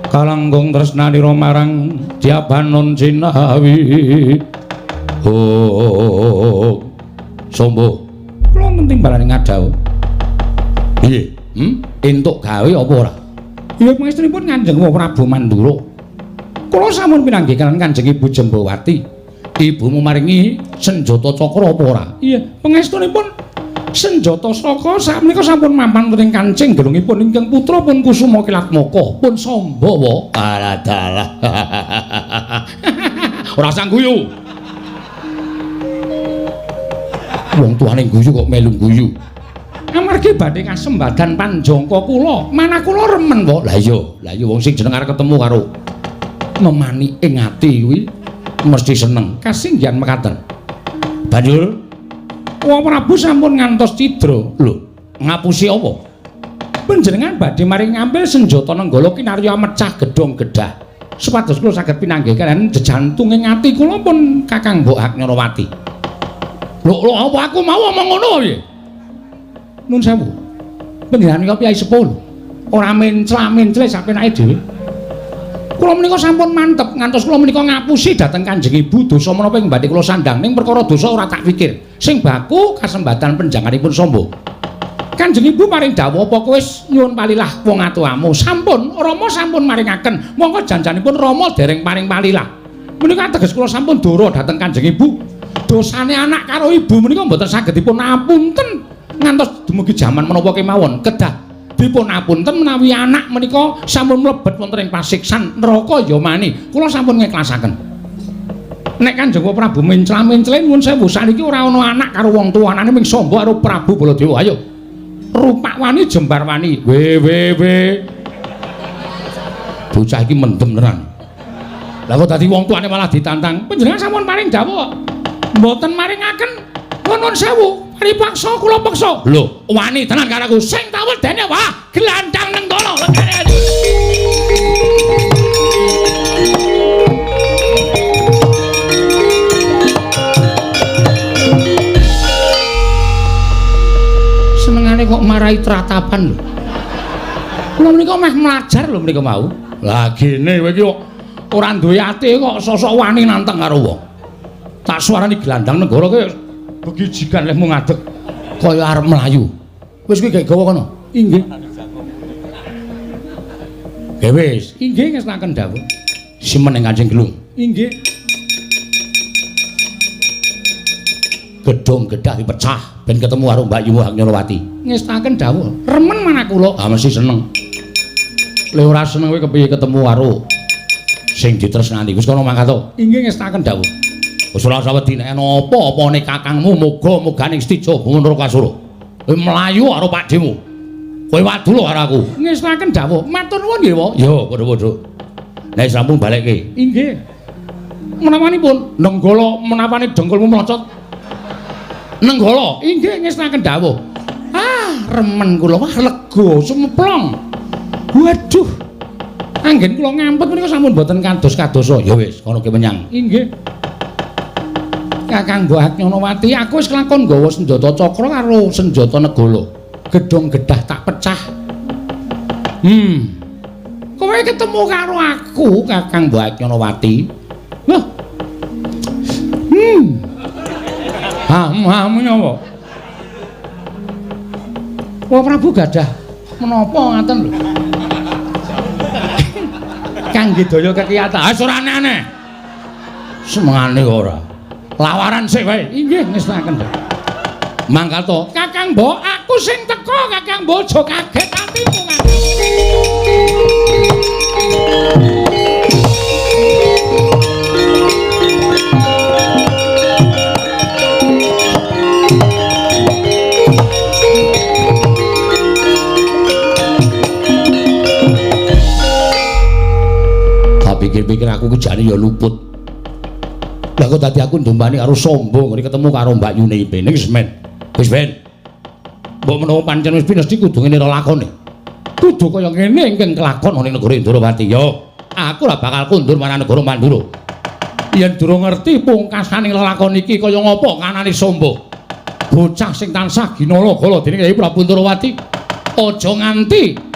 kalangkung tresnanira marang Diabanon Cinawi Samba kula penting balane ngadhaw piye entuk gawe apa ora? Ya pangestunipun Kanjeng Prabu Mandura. Kula sampun pinanggih kaliyan Kanjeng Ibu Jembawati. Ibumu maringi senjata cakra apa ora? Iya, pangestunipun senjata saka sakmenika sampun mapan wonten kancing gelungipun ingkang putra pun Kusuma Kilatmaka pun Samba wa. Alah dalah. Ora usah guyu. Wong tuane guyu kok melu guyu. Amargi badhe kasembadan panjangka kula, manah kula remen kok. Lah iya wong sing jeneng arep ketemu karo memani ing ati kuwi mesti seneng. Kasinggihan mekaten. Banjur Wong Prabu sampun ngantos cidra. Lho, Ngapusi apa? Panjenengan badhe maring ngambil senjata nenggala kinarya mecah gedhong gedah. Supados kula saged pinanggih kalian jejantung ing ati kula pun Kakang Mbok Haknyarawati. Lho apa aku mau omong ngono piye? Nun sewu. Panjenengan iki Kyai Sepuh. Ora mencla-mencle sapenake dhewe. Kula menika sampun mantep ngantos kula menika ngapusi dhateng Kanjeng Ibu dosa menapa ing badhe kula sandhang ning perkara dosa ora tak pikir. Sing baku kasembatan panjenenganipun Samba. Kanjeng Ibu maring dawuh apa kowe wis nyuwun palilah wong atuhamu. Sampun, Rama sampun maringaken. Monggo janjanipun Rama dereng paring palilah. Menika ateges kula sampun doro dhateng Kanjeng Ibu. Dosane anak karo ibu menika mboten saged dipun apunten ngantos dumugi jaman menapa kemawon kedah dipun apunten menawi anak menika sampun mlebet wonten ing pasiksan neraka ya mani. Kula sampun ngiklasaken. Nek Kanjeng Prabu mencla-mencle nuwun sewu saniki ora ana anak karo wong tuanane ming Samba karo Prabu Baladewa. Ayo. Rupak wani jembar wani. We. Bocah iki mendem tenan. Lah kok dadi wong tuane malah ditantang. Panjenengan sampun paring dawuh. Mboten maringaken. Nuwun sewu, paripaksa kula peksa. Lho, wani tenan karo aku. Sing tak wedene wah, glandang nenggala legane. Kok marahi tratapan lho. Kula menika meh mlajar lho menika mau. Lah gene kowe iki kok ora duwe ati kok sosok wani nantang karo wong. Tak suarani glandang nenggala kowe begijigan lehmu ngadeg kaya arep mlayu. Wis kowe gawe gawa kono. Inggih. Nggih wis, inggih ngestaken dawuh. Simen ing Kanjeng Gelung. Inggih. Gedhong gedah dipecah ben ketemu karo Mbak Yu Haknyarawati. Ngestaken dawuh, remen manah kula. Ah mesti seneng. Le ora seneng kowe kepiye ketemu karo sing ditresnani. Wis kono mangkat to. Inggih ngestaken dawuh. Wis ora usah wedi nek ana apa-apane kakangmu muga-muga ning Setija Gumunur Kasura. Kowe mlayu karo pakdemu. Kowe wadul karo aku. Ngestaken dawuh. Matur nuwun nggih, Pak. Ya, padha-padha. Nek sampun balekke. Inggih. Menawanipun nenggala menapane dengkulmu mlocot. Nenggala, inggih ngestaken dawuh. Ah, remen kula wah lega sumplong. Waduh. Anggen kula ngampet menika sampun boten kados-kadosa. Ya wis, kono ki menyang. Inggih. Kakang Mbok Haknyarawati, aku wis kelakon nggawa senjata cakra karo senjata negala. Gedhong gedah tak pecah. Kowe ketemu karo aku, Kakang Mbok Haknyarawati. Loh. Nyapa? Wah Prabu gadah menapa ngaten lho. Kangge daya kekiyatan. Ah ora aneh-aneh. Semengane ora. Lawaran sik wae. Inggih ngestaken. Mangkal to. Kakang Mbok, aku sing teko Kakang Mbok aja kaget atimu. Pikir-pikir aku ki jane ya luput. Lah kok dadi aku ndombani karo sombong ngene ketemu karo Mbak Yune iki. Ning semen. Wis ben. Mbok menawa pancen wis pinesti kudu ngene ra lakone. Kudu kaya ngene ingkang kelakon ning negara Indrawati. Yo, aku ora bakal kundur marang negara Mandura. Yen durung ngerti pungkasaning lelakon iki kaya ngapa kanane sombong. Bocah sing tansah ginala-gala dening Kyai Prabu Indrawati. Aja nganti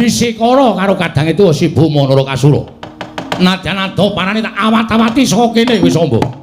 disikara karo kadang itu si Gumunur Kasura. Nadyan ado parane tak awat-awati saka kene wis sombong.